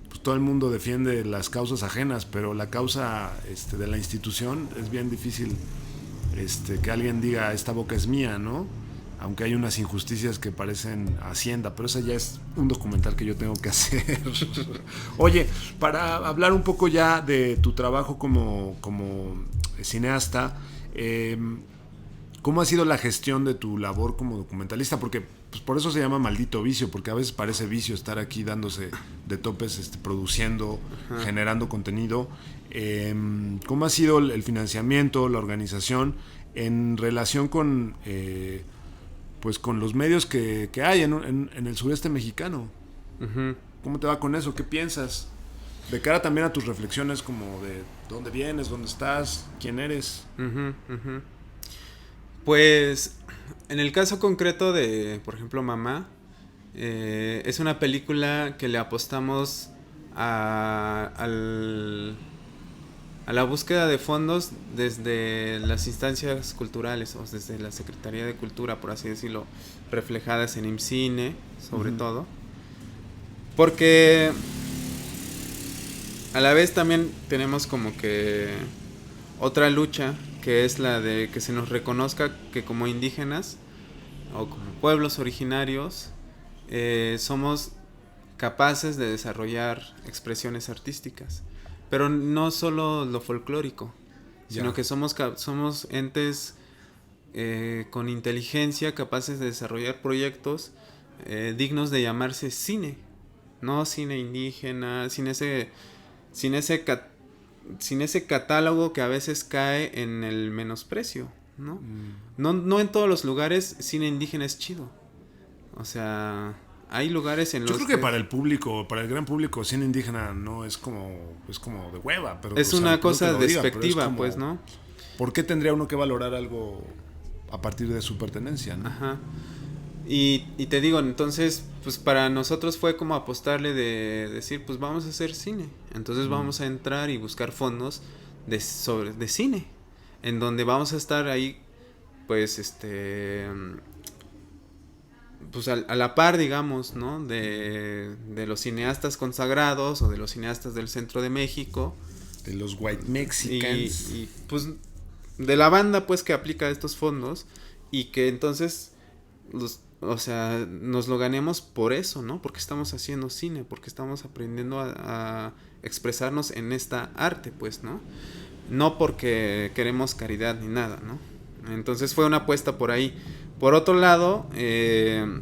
pues todo el mundo defiende las causas ajenas, pero la causa de la institución es bien difícil que alguien diga, esta boca es mía, ¿no? Aunque hay unas injusticias que parecen Hacienda, pero esa ya es un documental que yo tengo que hacer. Oye, para hablar un poco ya de tu trabajo como cineasta, ¿cómo ha sido la gestión de tu labor como documentalista? Porque pues por eso se llama maldito vicio, porque a veces parece vicio estar aquí dándose de topes, produciendo, ajá, generando contenido. ¿Cómo ha sido el financiamiento, la organización en relación con pues con los medios que hay en el sureste mexicano? Uh-huh. ¿Cómo te va con eso? ¿Qué piensas? De cara también a tus reflexiones como de dónde vienes, dónde estás, quién eres. Uh-huh, uh-huh. Pues en el caso concreto de, por ejemplo, Mamá, es una película que le apostamos a la búsqueda de fondos desde las instancias culturales, o desde la Secretaría de Cultura, por así decirlo, reflejadas en IMCINE, sobre uh-huh, todo. Porque a la vez también tenemos como que otra lucha, que es la de que se nos reconozca que como indígenas o como pueblos originarios somos capaces de desarrollar expresiones artísticas, pero no solo lo folclórico, sino que somos entes con inteligencia, capaces de desarrollar proyectos dignos de llamarse cine, no cine indígena, sin ese catálogo que a veces cae en el menosprecio, ¿no? No en todos los lugares cine indígena es chido. O sea, hay lugares en los Yo creo que para el público, para el gran público, cine indígena no es como de hueva, pero es una cosa despectiva, como, pues, ¿no? ¿Por qué tendría uno que valorar algo a partir de su pertenencia, ¿no? Ajá. Y te digo, entonces, pues para nosotros fue como apostarle de decir, pues vamos a hacer cine. Entonces vamos a entrar y buscar fondos de cine, en donde vamos a estar ahí, pues, pues a la par, digamos, ¿no? De los cineastas consagrados o de los cineastas del centro de México. De los white mexicans. Y pues de la banda, pues, que aplica estos fondos y que entonces nos lo ganemos por eso, ¿no? Porque estamos haciendo cine, porque estamos aprendiendo a expresarnos en esta arte, pues, ¿no? No porque queremos caridad ni nada, ¿no? Entonces fue una apuesta por ahí. Por otro lado, en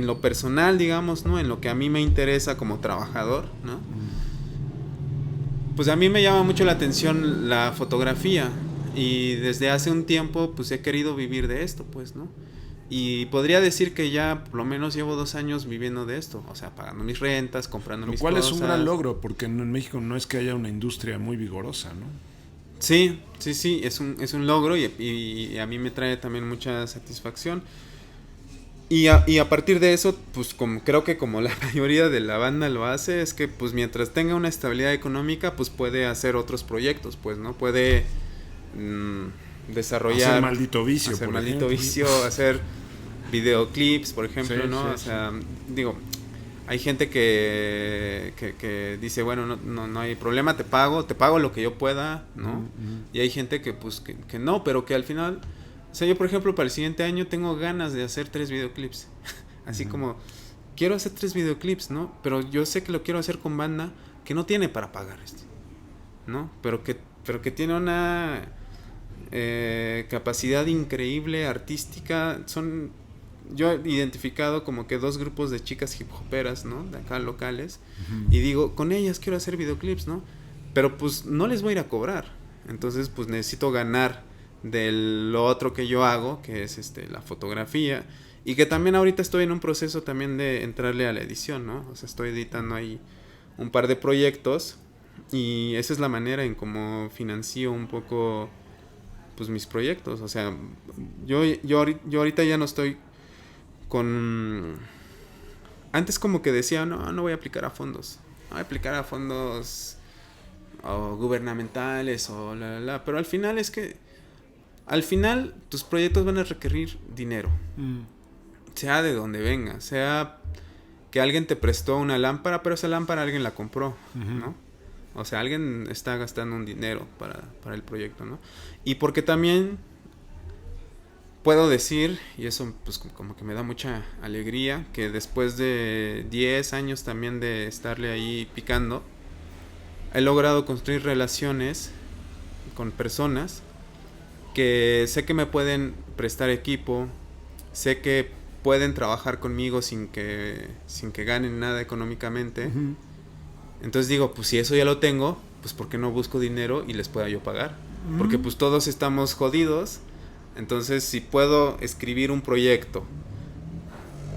lo personal, digamos, ¿no? En lo que a mí me interesa como trabajador, ¿no? Pues a mí me llama mucho la atención la fotografía y desde hace un tiempo pues he querido vivir de esto, pues, ¿no? Y podría decir que ya por lo menos llevo 2 años viviendo de esto, o sea, pagando mis rentas, comprando mis cosas. Lo cual es un gran logro, porque en México no es que haya una industria muy vigorosa, ¿no? Sí, es un logro y a mí me trae también mucha satisfacción. Y a partir de eso, pues creo que como la mayoría de la banda lo hace, es que pues mientras tenga una estabilidad económica, pues puede hacer otros proyectos, pues, ¿no? Puede desarrollar... Hacer Maldito Vicio, hacer Maldito Vicio, hacer videoclips, por ejemplo, sí, ¿no? Sí, o sea, digo, hay gente que dice, bueno, no hay problema, te pago lo que yo pueda, ¿no? Y hay gente que pues que no, pero que al final, o sea, yo por ejemplo para el siguiente año tengo ganas de hacer 3 videoclips, así como quiero hacer 3 videoclips, ¿no? Pero yo sé que lo quiero hacer con banda que no tiene para pagar esto, ¿no? Pero que tiene una capacidad increíble artística. Yo he identificado como que 2 grupos de chicas hip hoperas, ¿no? De acá locales. Y digo, con ellas quiero hacer videoclips, ¿no? Pero pues no les voy a ir a cobrar. Entonces pues necesito ganar de lo otro que yo hago, que es la fotografía. Y que también ahorita estoy en un proceso también de entrarle a la edición, ¿no? O sea, estoy editando ahí un par de proyectos. Y esa es la manera en cómo financio un poco pues mis proyectos. O sea, yo ahorita ya no estoy con... Antes como que decía, no voy a aplicar a fondos. No voy a aplicar a fondos o gubernamentales o pero al final tus proyectos van a requerir dinero. Sea de donde venga, sea que alguien te prestó una lámpara, pero esa lámpara alguien la compró, ¿no? O sea, alguien está gastando un dinero para el proyecto, ¿no? Y porque también puedo decir, y eso pues como que me da mucha alegría, que después de 10 años también de estarle ahí picando, he logrado construir relaciones con personas que sé que me pueden prestar equipo, sé que pueden trabajar conmigo sin que ganen nada económicamente. Ujú. Entonces digo, pues si eso ya lo tengo, pues ¿por qué no busco dinero y les pueda yo pagar? Porque pues todos estamos jodidos. Entonces si puedo escribir un proyecto,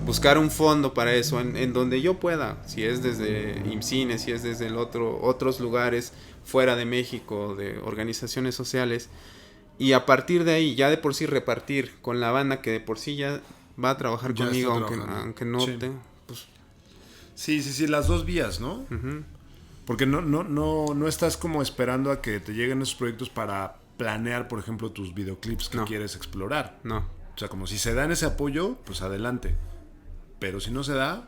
buscar un fondo para eso, en donde yo pueda, si es desde IMCINE, si es desde otros lugares fuera de México, de organizaciones sociales, y a partir de ahí ya de por sí repartir con la banda que de por sí ya va a trabajar Ya conmigo, está trabajando. aunque no Sí. pues Sí, las dos vías, ¿no? uh-huh. Porque no estás como esperando a que te lleguen esos proyectos para planear, por ejemplo, tus videoclips que No. quieres explorar. No. O sea, como si se dan ese apoyo, pues adelante. Pero si no se da,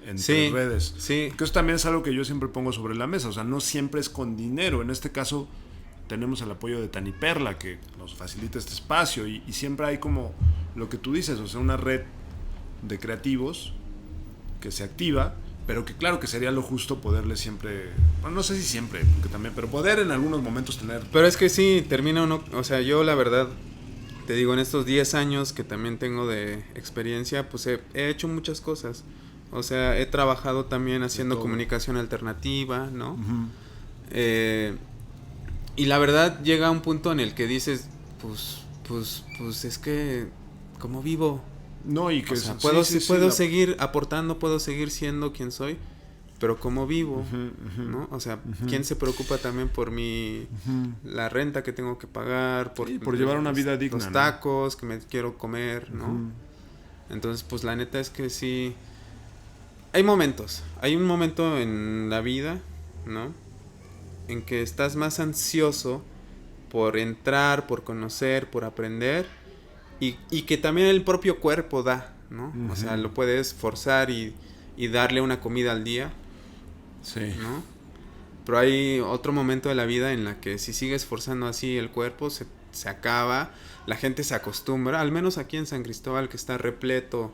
en Sí, tus redes. sí. Porque eso también es algo que yo siempre pongo sobre la mesa. O sea, no siempre es con dinero. En este caso, tenemos el apoyo de Tani Perla, que nos facilita este espacio. Y siempre hay como lo que tú dices, o sea, una red de creativos que se activa, pero que claro que sería lo justo poderle siempre, bueno, no sé si siempre, porque también, pero poder en algunos momentos tener. Pero es que sí, termina uno, o sea, yo la verdad, te digo, en estos 10 años que también tengo de experiencia, pues he hecho muchas cosas. O sea, he trabajado también haciendo comunicación alternativa, ¿no? Uh-huh. Y la verdad llega a un punto en el que dices, pues es que, ¿cómo vivo? No, y que O sea, sí, puedo seguir aportando, puedo seguir siendo quien soy, pero ¿cómo vivo? ¿No? O sea, ¿quién se preocupa también por mi la renta que tengo que pagar, por llevar una vida digna, los tacos que me quiero comer, ¿no? Entonces, pues la neta es que sí hay momentos, hay un momento en la vida, ¿no? En que estás más ansioso por entrar, por conocer, por aprender. Y que también el propio cuerpo da, ¿no? Uh-huh. O sea, lo puedes forzar y darle una comida al día. Sí. ¿No? Pero hay otro momento de la vida en la que si sigues forzando así el cuerpo, se acaba, la gente se acostumbra, al menos aquí en San Cristóbal, que está repleto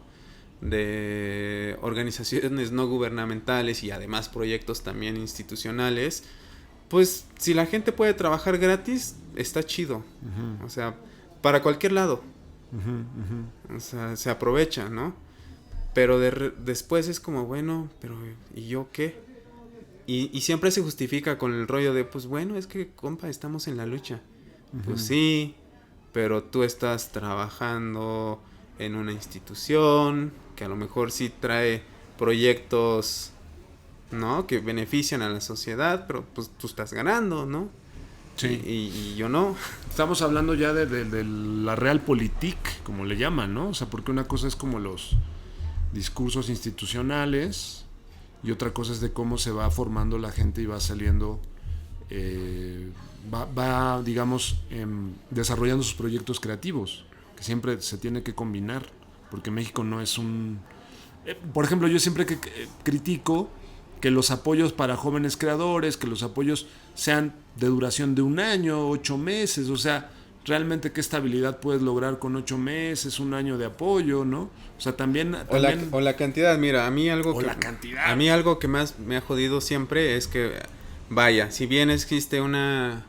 de organizaciones no gubernamentales y además proyectos también institucionales, pues si la gente puede trabajar gratis, está chido. O sea, para cualquier lado. O sea, se aprovecha, ¿no? Pero después es como, bueno, pero ¿y yo qué? Y siempre se justifica con el rollo de, pues bueno, es que, compa, estamos en la lucha. Pues sí, pero tú estás trabajando en una institución que a lo mejor sí trae proyectos, ¿no? Que benefician a la sociedad, pero pues tú estás ganando, ¿no? Sí. Y yo no. Estamos hablando ya de la realpolitik, como le llaman, ¿no? O sea, porque una cosa es como los discursos institucionales y otra cosa es de cómo se va formando la gente y va saliendo, va digamos, desarrollando sus proyectos creativos, que siempre se tiene que combinar, porque México no es un... por ejemplo, yo siempre critico que los apoyos para jóvenes creadores, que los apoyos sean de duración de 1 año, 8 meses, o sea, realmente qué estabilidad puedes lograr con 8 meses, 1 año de apoyo, ¿no? O sea, también... O la cantidad, mira, a mí algo cantidad. A mí algo que más me ha jodido siempre es que, vaya, si bien existe una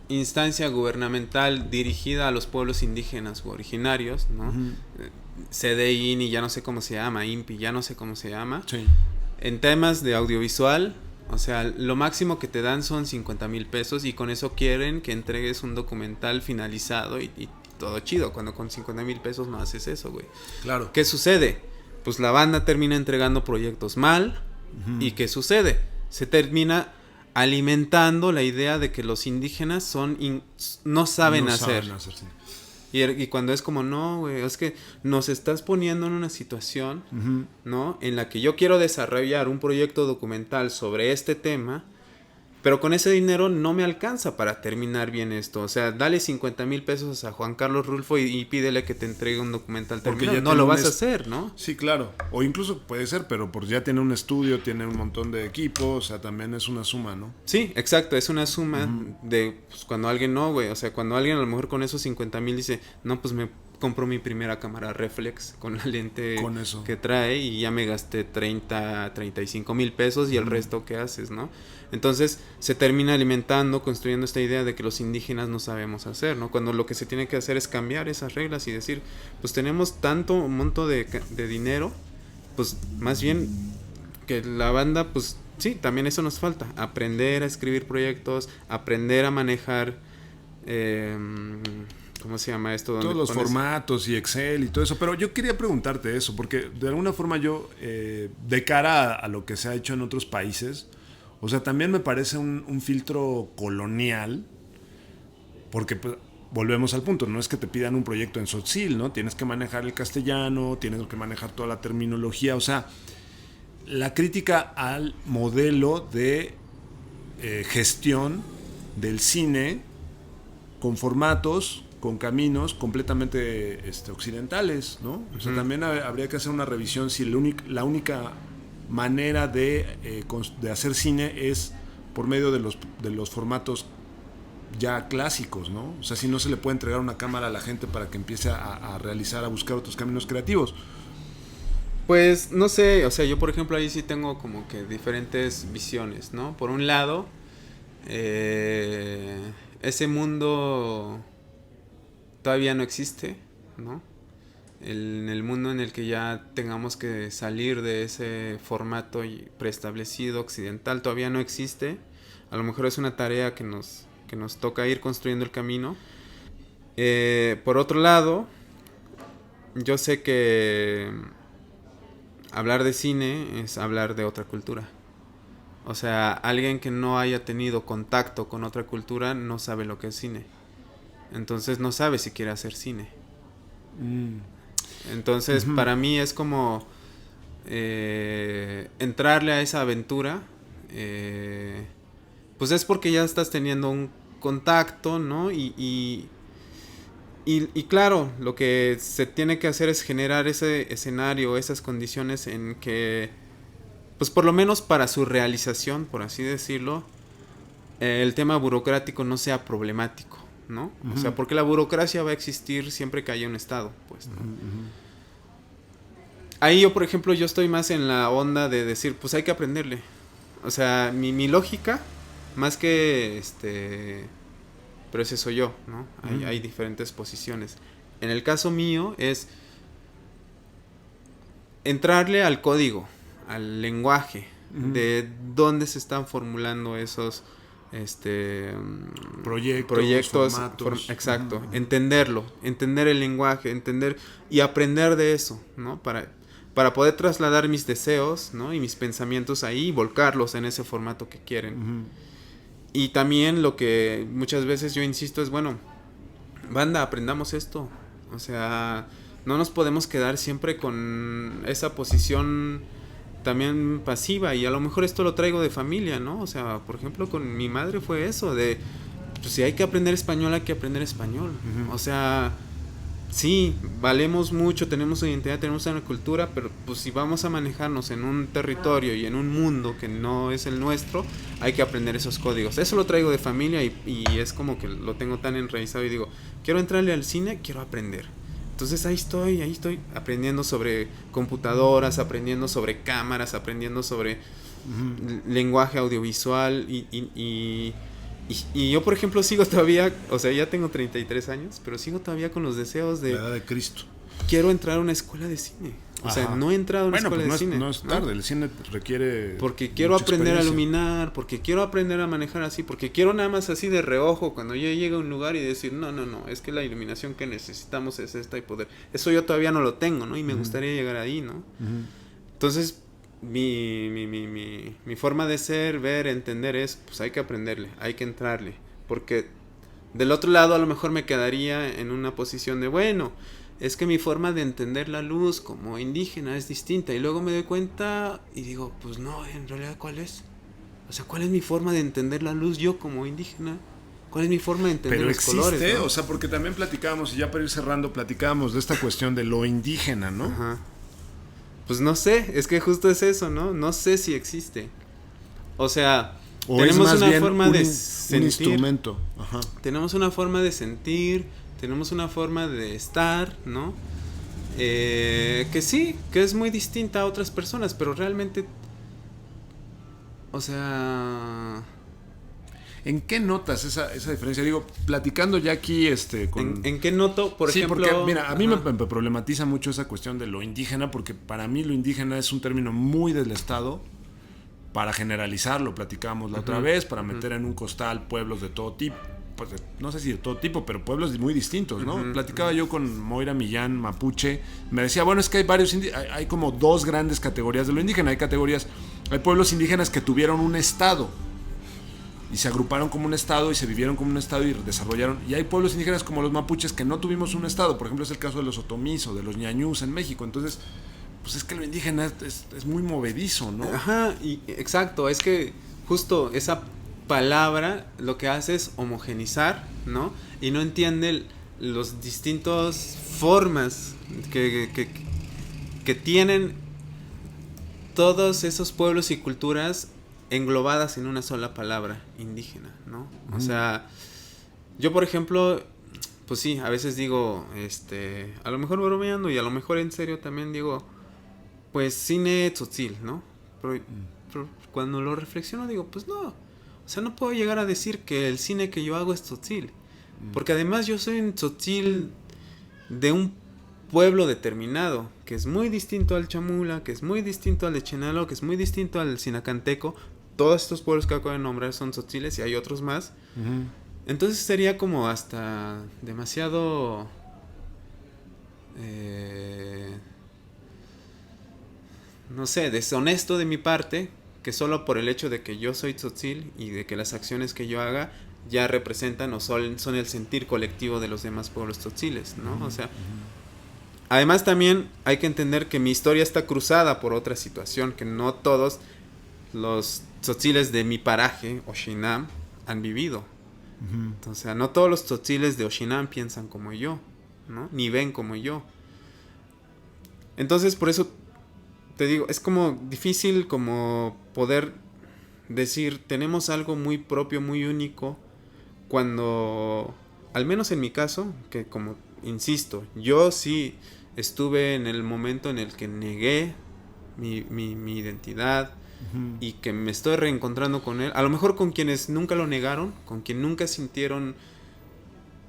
instancia gubernamental dirigida a los pueblos indígenas u originarios, ¿no? CDINI, ya no sé cómo se llama, INPI, ya no sé cómo se llama. Sí. En temas de audiovisual, o sea, lo máximo que te dan son 50,000 pesos y con eso quieren que entregues un documental finalizado y todo chido, cuando con 50,000 pesos no haces eso, güey. Claro. ¿Qué sucede? Pues la banda termina entregando proyectos mal. ¿Y qué sucede? Se termina alimentando la idea de que los indígenas no saben hacer. Sí. Y cuando es como, no, güey, es que nos estás poniendo en una situación, ¿no? En la que yo quiero desarrollar un proyecto documental sobre este tema Pero con ese dinero no me alcanza para terminar bien esto. O sea, dale 50,000 pesos a Juan Carlos Rulfo y pídele que te entregue un documental terminado. No lo vas a hacer, ¿no? Sí, claro. O incluso puede ser, pero pues ya tiene un estudio, tiene un montón de equipos, o sea, también es una suma, ¿no? Sí, exacto, es una suma de pues, cuando alguien no, güey. O sea, cuando alguien a lo mejor con esos 50,000 dice, no, pues me compro mi primera cámara reflex con la lente con eso que trae y ya me gasté 35,000 pesos y el resto ¿qué haces, no? Entonces se termina alimentando, construyendo esta idea de que los indígenas no sabemos hacer, ¿no? Cuando lo que se tiene que hacer es cambiar esas reglas y decir, pues tenemos tanto monto de dinero, pues más bien que la banda, pues sí, también eso nos falta, aprender a escribir proyectos, aprender a manejar, ¿cómo se llama esto? Todos los formatos y Excel y todo eso. Pero yo quería preguntarte eso, porque de alguna forma yo, de cara a lo que se ha hecho en otros países, o sea, también me parece un filtro colonial, porque pues, volvemos al punto, no es que te pidan un proyecto en Tzotzil, ¿no? Tienes que manejar el castellano, tienes que manejar toda la terminología, o sea, la crítica al modelo de gestión del cine con formatos, con caminos completamente occidentales, ¿no? O sea, también habría que hacer una revisión si la única manera de hacer cine es por medio de los formatos ya clásicos, ¿no? O sea, si no se le puede entregar una cámara a la gente para que empiece a realizar, a buscar otros caminos creativos. Pues no sé, o sea, yo por ejemplo ahí sí tengo como que diferentes visiones, ¿no? Por un lado, ese mundo todavía no existe, ¿no? En el mundo en el que ya tengamos que salir de ese formato preestablecido occidental todavía no existe. A lo mejor es una tarea que nos toca ir construyendo el camino. Por otro lado, yo sé que hablar de cine es hablar de otra cultura. O sea, alguien que no haya tenido contacto con otra cultura no sabe lo que es cine. Entonces no sabe si quiere hacer cine. Entonces para mí es como entrarle a esa aventura. Pues es porque ya estás teniendo un contacto, ¿no? Y claro, lo que se tiene que hacer es generar ese escenario, esas condiciones en que, pues por lo menos para su realización, por así decirlo, el tema burocrático no sea problemático, ¿no? O sea, porque la burocracia va a existir siempre que haya un Estado, pues, ¿no? Ahí yo, por ejemplo, yo estoy más en la onda de decir, pues hay que aprenderle. O sea, mi lógica, más que pero ese soy yo, ¿no? Hay diferentes posiciones. En el caso mío es entrarle al código, al lenguaje, de dónde se están formulando esos proyectos formatos. Exacto, entenderlo, entender el lenguaje, entender y aprender de eso, ¿no? Para poder trasladar mis deseos, ¿no? Y mis pensamientos ahí y volcarlos en ese formato que quieren. Y también lo que muchas veces yo insisto es, bueno, banda, aprendamos esto. O sea, no nos podemos quedar siempre con esa posición también pasiva. Y a lo mejor esto lo traigo de familia, ¿no? O sea, por ejemplo, con mi madre fue eso, de, pues si hay que aprender español, hay que aprender español. O sea, sí, valemos mucho, tenemos una identidad, tenemos una cultura, pero pues si vamos a manejarnos en un territorio y en un mundo que no es el nuestro, hay que aprender esos códigos. Eso lo traigo de familia y es como que lo tengo tan enraizado y digo, quiero entrarle al cine, quiero aprender. Entonces ahí estoy aprendiendo sobre computadoras, aprendiendo sobre cámaras, aprendiendo sobre lenguaje audiovisual y yo, por ejemplo, sigo todavía, o sea, ya tengo 33 años, pero sigo todavía con los deseos de... La edad de Cristo. Quiero entrar a una escuela de cine. O sea, no he entrado a una escuela de cine. No es tarde, el cine requiere... Porque quiero aprender a iluminar, porque quiero aprender a manejar así, porque quiero nada más así de reojo cuando yo llegue a un lugar y decir, no, es que la iluminación que necesitamos es esta y poder. Eso yo todavía no lo tengo, ¿no? Y me gustaría llegar ahí, ¿no? Entonces... Mi forma de ser, ver, entender es, pues hay que aprenderle, hay que entrarle, porque del otro lado a lo mejor me quedaría en una posición de, bueno, es que mi forma de entender la luz como indígena es distinta, y luego me doy cuenta y digo, pues no, en realidad ¿cuál es? O sea, ¿cuál es mi forma de entender la luz yo como indígena? ¿Cuál es mi forma de entender pero los existe, colores? ¿No? O sea, porque también platicábamos, y ya para ir cerrando, platicábamos de esta cuestión de lo indígena, ¿no? Ajá. Pues no sé, es que justo es eso, ¿no? No sé si existe. O sea, O tenemos es más una bien forma un, de un sentir. instrumento. Ajá. Tenemos una forma de sentir, tenemos una forma de estar, ¿no? Que sí, que es muy distinta a otras personas, pero realmente, o sea, ¿En qué notas esa diferencia? Digo, platicando ya aquí con... ¿en qué noto, por sí, ejemplo? porque mira, a mí ajá, me problematiza mucho esa cuestión de lo indígena, porque para mí lo indígena es un término muy del Estado para generalizarlo, platicábamos la otra vez, para meter en un costal pueblos de todo tipo, pues no sé si de todo tipo, pero pueblos muy distintos, ¿no? Platicaba yo con Moira Millán, mapuche, me decía, bueno, es que hay varios, hay como dos grandes categorías de lo indígena, hay pueblos indígenas que tuvieron un estado, y se agruparon como un estado y se vivieron como un estado y desarrollaron. Y hay pueblos indígenas como los mapuches que no tuvimos un estado. Por ejemplo, es el caso de los otomís o de los ñañús en México. Entonces, pues es que lo indígena es muy movedizo, ¿no? Ajá, y exacto, es que justo esa palabra lo que hace es homogenizar, ¿no? Y no entiende los distintos formas que tienen todos esos pueblos y culturas englobadas en una sola palabra, indígena, ¿no? O sea, yo por ejemplo, pues sí, a veces digo, a lo mejor bromeando y a lo mejor en serio también digo, pues cine tzotzil, ¿no? Pero cuando lo reflexiono digo, pues no, o sea, no puedo llegar a decir que el cine que yo hago es tzotzil, porque además yo soy un tzotzil de un pueblo determinado, que es muy distinto al chamula, que es muy distinto al de Chenalo, que es muy distinto al sinacanteco. Todos estos pueblos que acabo de nombrar son tzotziles y hay otros más. Entonces sería como hasta demasiado no sé, deshonesto de mi parte que solo por el hecho de que yo soy tzotzil y de que las acciones que yo haga ya representan o son el sentir colectivo de los demás pueblos tzotziles, ¿no? O sea, además también hay que entender que mi historia está cruzada por otra situación, que no todos los tzotziles de mi paraje, Oshinam, han vivido. Entonces, no todos los tzotziles de Oshinam piensan como yo, ¿no? Ni ven como yo. Entonces, por eso te digo, es como difícil como poder decir, tenemos algo muy propio, muy único, cuando, al menos en mi caso, que como insisto, yo sí estuve en el momento en el que negué mi identidad y que me estoy reencontrando con él, a lo mejor con quienes nunca lo negaron, con quienes nunca sintieron,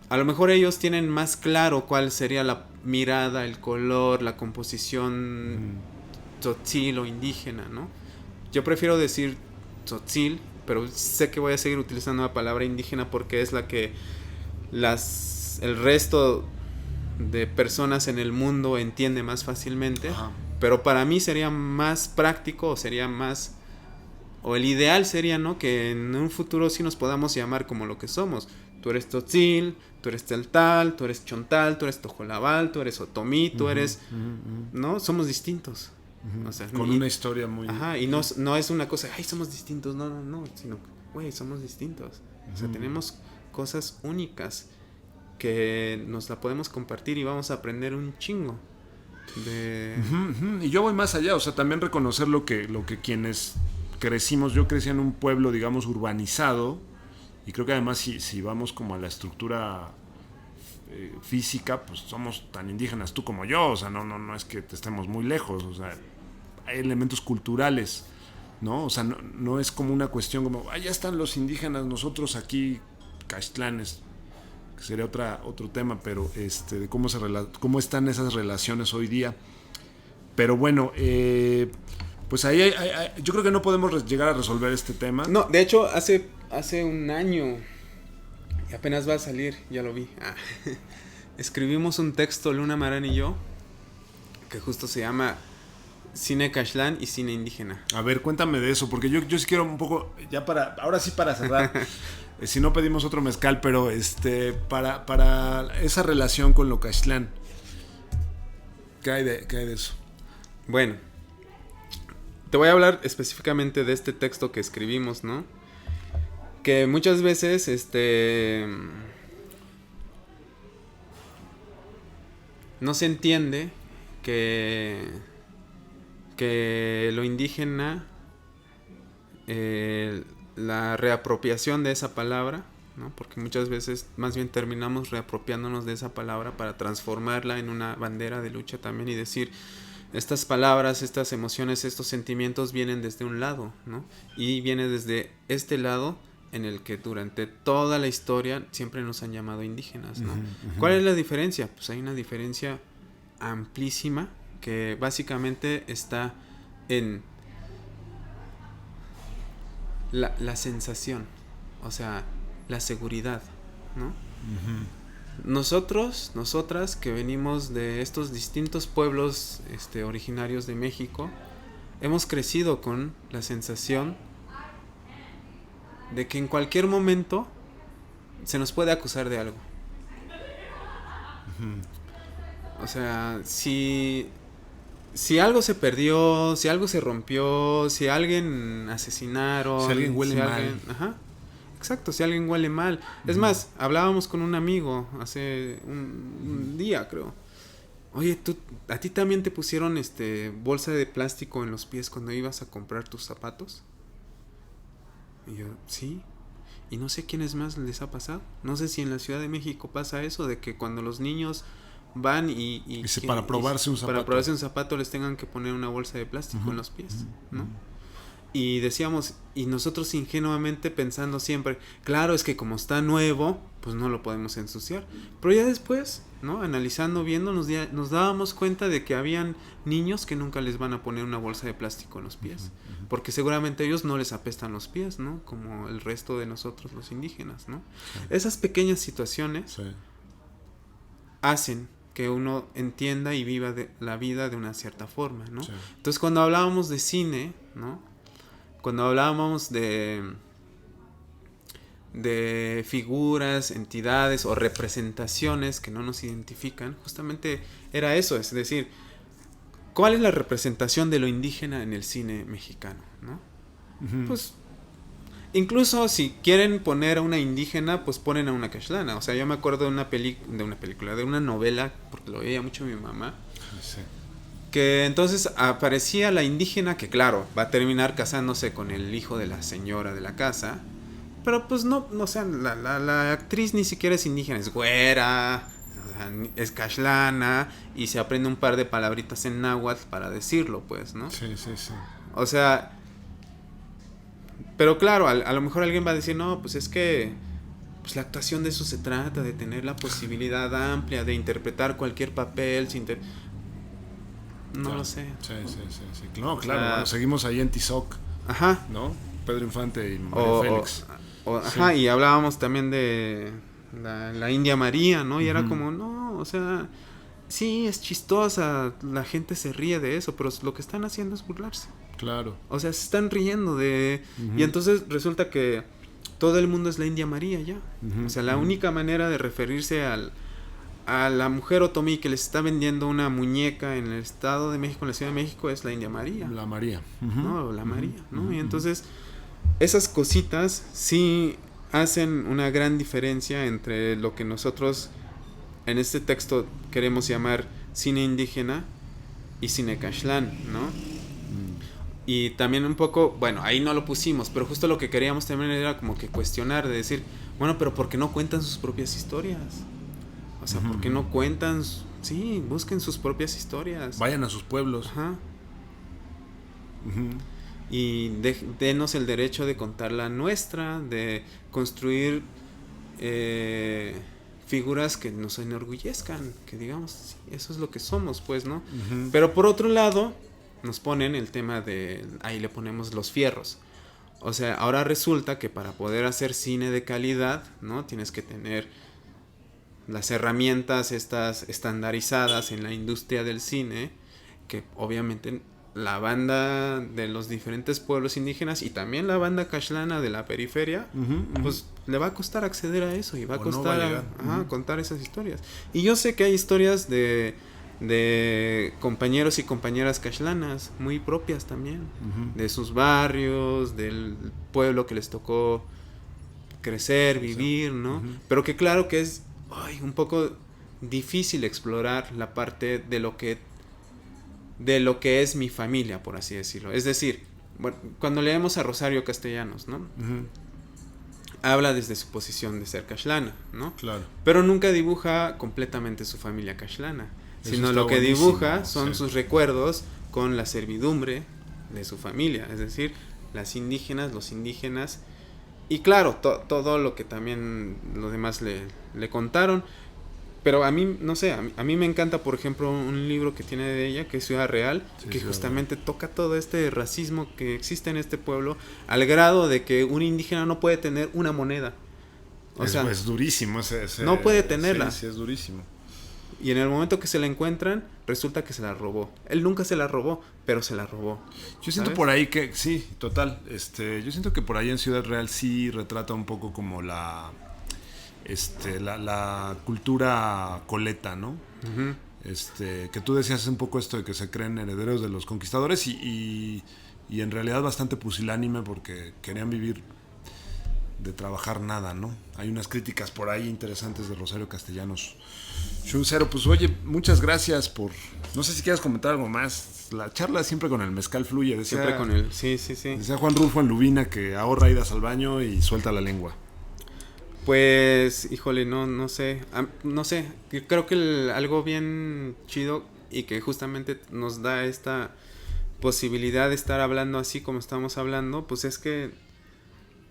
a lo mejor ellos tienen más claro cuál sería la mirada, el color, la composición tzotzil o indígena, ¿no? Yo prefiero decir tzotzil, pero sé que voy a seguir utilizando la palabra indígena porque es la que el resto de personas en el mundo entiende más fácilmente. Ajá. Pero para mí sería más práctico o sería más, o el ideal sería, ¿no?, que en un futuro sí nos podamos llamar como lo que somos. Tú eres tzotzil, tú eres teltal, tú eres chontal, tú eres tojolabal, tú eres otomí, tú eres, ¿no? Somos distintos. O sea, con una historia muy... Ajá, y no es una cosa, ay, somos distintos, no, sino, güey, somos distintos. O sea, tenemos cosas únicas que nos la podemos compartir y vamos a aprender un chingo de... Y yo voy más allá, o sea, también reconocer lo que quienes crecimos, yo crecí en un pueblo, digamos, urbanizado, y creo que además si vamos como a la estructura física, pues somos tan indígenas tú como yo, o sea, no es que te estemos muy lejos, o sea, hay elementos culturales, ¿no? O sea, no es como una cuestión como, ya están los indígenas, nosotros aquí, caxtlanes, que sería otro tema, pero de cómo están esas relaciones hoy día. Pero bueno, pues ahí yo creo que no podemos llegar a resolver este tema. No, de hecho, hace un año, y apenas va a salir, ya lo vi, escribimos un texto, Luna Marán y yo, que justo se llama Cine Caxtlán y Cine Indígena. A ver, cuéntame de eso, porque yo sí quiero un poco, ahora sí para cerrar, si no pedimos otro mezcal, pero para esa relación con lo Caxtlán, ¿qué hay de eso? Bueno, te voy a hablar específicamente de este texto que escribimos, ¿no? Que muchas veces, no se entiende que lo indígena, la reapropiación de esa palabra, ¿no? Porque muchas veces más bien terminamos reapropiándonos de esa palabra para transformarla en una bandera de lucha también y decir, estas palabras, estas emociones, estos sentimientos vienen desde un lado, ¿no? Y viene desde este lado en el que durante toda la historia siempre nos han llamado indígenas, ¿no? ¿Cuál es la diferencia? Pues hay una diferencia amplísima que básicamente está en la sensación, o sea, la seguridad, ¿no? Nosotros, nosotras que venimos de estos distintos pueblos originarios de México, hemos crecido con la sensación de que en cualquier momento se nos puede acusar de algo. O sea, si algo se perdió, si algo se rompió, si a alguien asesinaron, si alguien huele mal. Ajá. Exacto, si alguien huele mal. Es más, hablábamos con un amigo hace un día, creo. Oye, ¿a ti también te pusieron bolsa de plástico en los pies cuando ibas a comprar tus zapatos? Y yo, sí. Y no sé quiénes más les ha pasado. No sé si en la Ciudad de México pasa eso, de que cuando los niños van para probarse un zapato. Para probarse un zapato les tengan que poner una bolsa de plástico en los pies, ¿no? Y decíamos, y nosotros ingenuamente pensando siempre, claro, es que como está nuevo, pues no lo podemos ensuciar. Pero ya después, ¿no? Analizando, viendo, nos dábamos cuenta de que habían niños que nunca les van a poner una bolsa de plástico en los pies. Porque seguramente a ellos no les apestan los pies, ¿no? Como el resto de nosotros los indígenas, ¿no? Sí. Esas pequeñas situaciones hacen que uno entienda y viva la vida de una cierta forma, ¿no? Sí. Entonces cuando hablábamos de cine, ¿no? Cuando hablábamos de figuras, entidades o representaciones que no nos identifican, justamente era eso, es decir, ¿cuál es la representación de lo indígena en el cine mexicano, ¿no? Pues incluso si quieren poner a una indígena, pues ponen a una cashlana. O sea, yo me acuerdo de una película, de una novela, porque lo veía mucho mi mamá. Sí. Que entonces aparecía la indígena que, claro, va a terminar casándose con el hijo de la señora de la casa. Pero pues no, o sea, la actriz ni siquiera es indígena, es güera, o sea, es cashlana y se aprende un par de palabritas en náhuatl para decirlo, pues, ¿no? Sí. O sea, pero claro, a lo mejor alguien va a decir, no, pues es que pues la actuación de eso se trata, de tener la posibilidad amplia de interpretar cualquier papel sin no claro. Lo sé. Sí. No, claro, bueno, seguimos ahí en Tizoc. Ajá. ¿No? Pedro Infante y María Félix. Ajá, y hablábamos también de la India María, ¿no? Y era como, no, o sea, sí, es chistosa, la gente se ríe de eso, pero lo que están haciendo es burlarse. Claro. O sea, se están riendo de... Y entonces resulta que todo el mundo es la India María ya. O sea, la única manera de referirse a la mujer otomí que les está vendiendo una muñeca en el Estado de México, en la Ciudad de México, es la India María. La María. No, la María, ¿no? Y entonces, esas cositas sí hacen una gran diferencia entre lo que nosotros en este texto queremos llamar cine indígena y cine cashlán, ¿no? Y también un poco, bueno, ahí no lo pusimos, pero justo lo que queríamos también era como que cuestionar, de decir, bueno, pero ¿por qué no cuentan sus propias historias? O sea, ¿por qué no cuentan? Sí, busquen sus propias historias. Vayan a sus pueblos. Ajá. Y denos el derecho de contar la nuestra, de construir figuras que nos enorgullezcan, que digamos, sí, eso es lo que somos, pues, ¿no? Pero por otro lado, nos ponen el tema de, ahí le ponemos los fierros. O sea, ahora resulta que para poder hacer cine de calidad, ¿no? Tienes que tener las herramientas estas estandarizadas en la industria del cine, que obviamente la banda de los diferentes pueblos indígenas y también la banda cashlana de la periferia, pues le va a costar acceder a eso y va a costar contar esas historias. Y yo sé que hay historias de de compañeros y compañeras cashlanas, muy propias también, de sus barrios, del pueblo que les tocó crecer, vivir, ¿no? Pero que claro que es un poco difícil explorar la parte de lo que es mi familia, por así decirlo. Es decir, bueno, cuando leemos a Rosario Castellanos, ¿no? Habla desde su posición de ser cashlana, ¿no? Claro. Pero nunca dibuja completamente su familia cashlana, sino lo que dibuja son sus recuerdos con la servidumbre de su familia, es decir, las indígenas, los indígenas, y claro, todo lo que también los demás le contaron. Pero a mí, no sé, a mí me encanta, por ejemplo, un libro que tiene de ella, que es Ciudad Real, que justamente toca todo este racismo que existe en este pueblo, al grado de que un indígena no puede tener una moneda. O sea, es durísimo no puede tenerla. Sí, es durísimo. Y en el momento que se la encuentran, resulta que se la robó. Él nunca se la robó, pero se la robó. Yo siento por ahí que, sí, total. Yo siento que por ahí en Ciudad Real sí retrata un poco como la cultura coleta, ¿no? Que tú decías un poco esto de que se creen herederos de los conquistadores y en realidad bastante pusilánime porque querían vivir de trabajar nada, ¿no? Hay unas críticas por ahí interesantes de Rosario Castellanos. Shuncero, pues oye, muchas gracias por... No sé si quieres comentar algo más. La charla siempre con el mezcal fluye. Siempre con él, sí. Decía Juan Rulfo en Lubina que ahorra idas al baño y suelta la lengua. Pues, híjole, no sé. No sé, creo que algo bien chido y que justamente nos da esta posibilidad de estar hablando así como estamos hablando, pues es que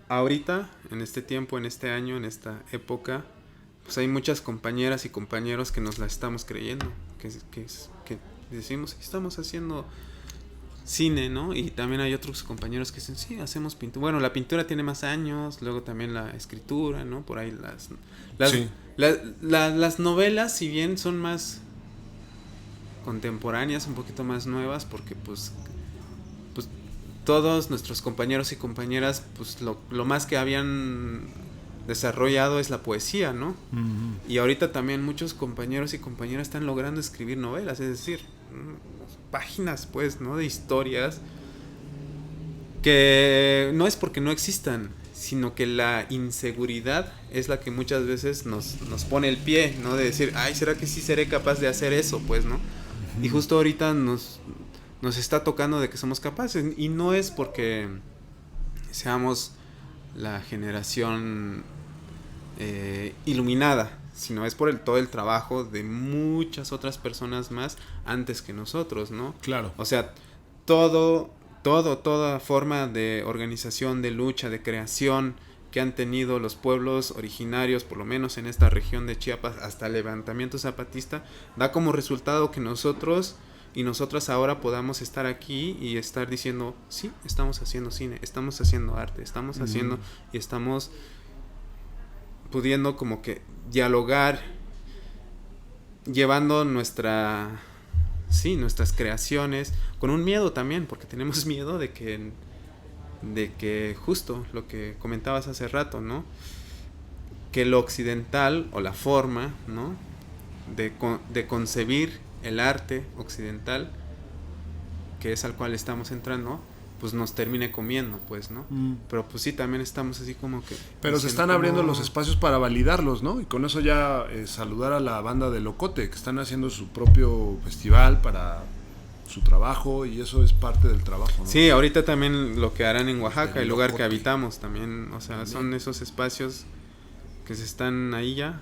ahorita, en este tiempo, en este año, en esta época, pues hay muchas compañeras y compañeros que nos la estamos creyendo, que decimos que estamos haciendo cine, ¿no? Y también hay otros compañeros que dicen, sí, hacemos pintura. Bueno, la pintura tiene más años, luego también la escritura, ¿no? Por ahí las novelas, si bien son más contemporáneas, un poquito más nuevas, porque pues todos nuestros compañeros y compañeras, pues lo más que habían desarrollado es la poesía, ¿no? Y ahorita también muchos compañeros y compañeras están logrando escribir novelas, es decir, páginas, pues, ¿no? De historias que no es porque no existan, sino que la inseguridad es la que muchas veces nos pone el pie, ¿no? De decir, ay, ¿será que sí seré capaz de hacer eso? Pues, ¿no? Y justo ahorita nos está tocando de que somos capaces, y no es porque seamos la generación iluminada, sino es por todo el trabajo de muchas otras personas más antes que nosotros, ¿no? Claro. O sea, toda forma de organización, de lucha, de creación que han tenido los pueblos originarios, por lo menos en esta región de Chiapas, hasta el levantamiento zapatista, da como resultado que nosotros y nosotras ahora podamos estar aquí y estar diciendo, sí, estamos haciendo cine, estamos haciendo arte, estamos haciendo y estamos pudiendo como que dialogar, llevando nuestras creaciones, con un miedo también, porque tenemos miedo de que justo lo que comentabas hace rato, ¿no? Que lo occidental o la forma, ¿no? De concebir el arte occidental, que es al cual estamos entrando, pues nos termine comiendo, pues, ¿no? Pero pues sí, también estamos así como que... Pero se están abriendo los espacios para validarlos, ¿no? Y con eso ya saludar a la banda de Locote, que están haciendo su propio festival para su trabajo, y eso es parte del trabajo, ¿no? Sí, ahorita también lo que harán en Oaxaca, el lugar que habitamos también, o sea, son esos espacios que se están ahí ya,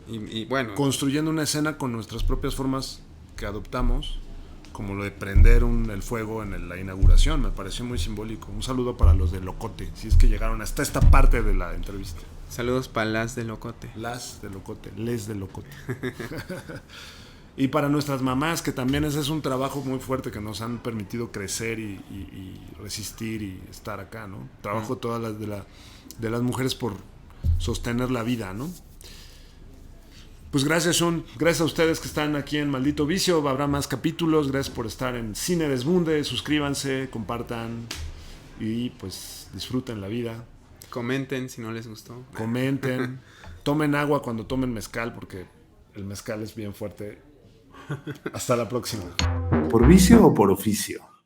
y bueno... Construyendo una escena con nuestras propias formas que adoptamos, como lo de prender el fuego en la inauguración, me pareció muy simbólico. Un saludo para los de Locote, si es que llegaron hasta esta parte de la entrevista. Saludos para las de Locote. Las de Locote, les de Locote. Y para nuestras mamás, que también ese es un trabajo muy fuerte que nos han permitido crecer y resistir y estar acá, ¿no? Trabajo todas las de las mujeres por sostener la vida, ¿no? Pues gracias, Sean. Gracias a ustedes que están aquí en Maldito Vicio. Habrá más capítulos. Gracias por estar en Cine Desmunde. Suscríbanse, compartan y pues disfruten la vida. Comenten si no les gustó. Comenten. Tomen agua cuando tomen mezcal, porque el mezcal es bien fuerte Hasta la próxima. ¿Por vicio o por oficio?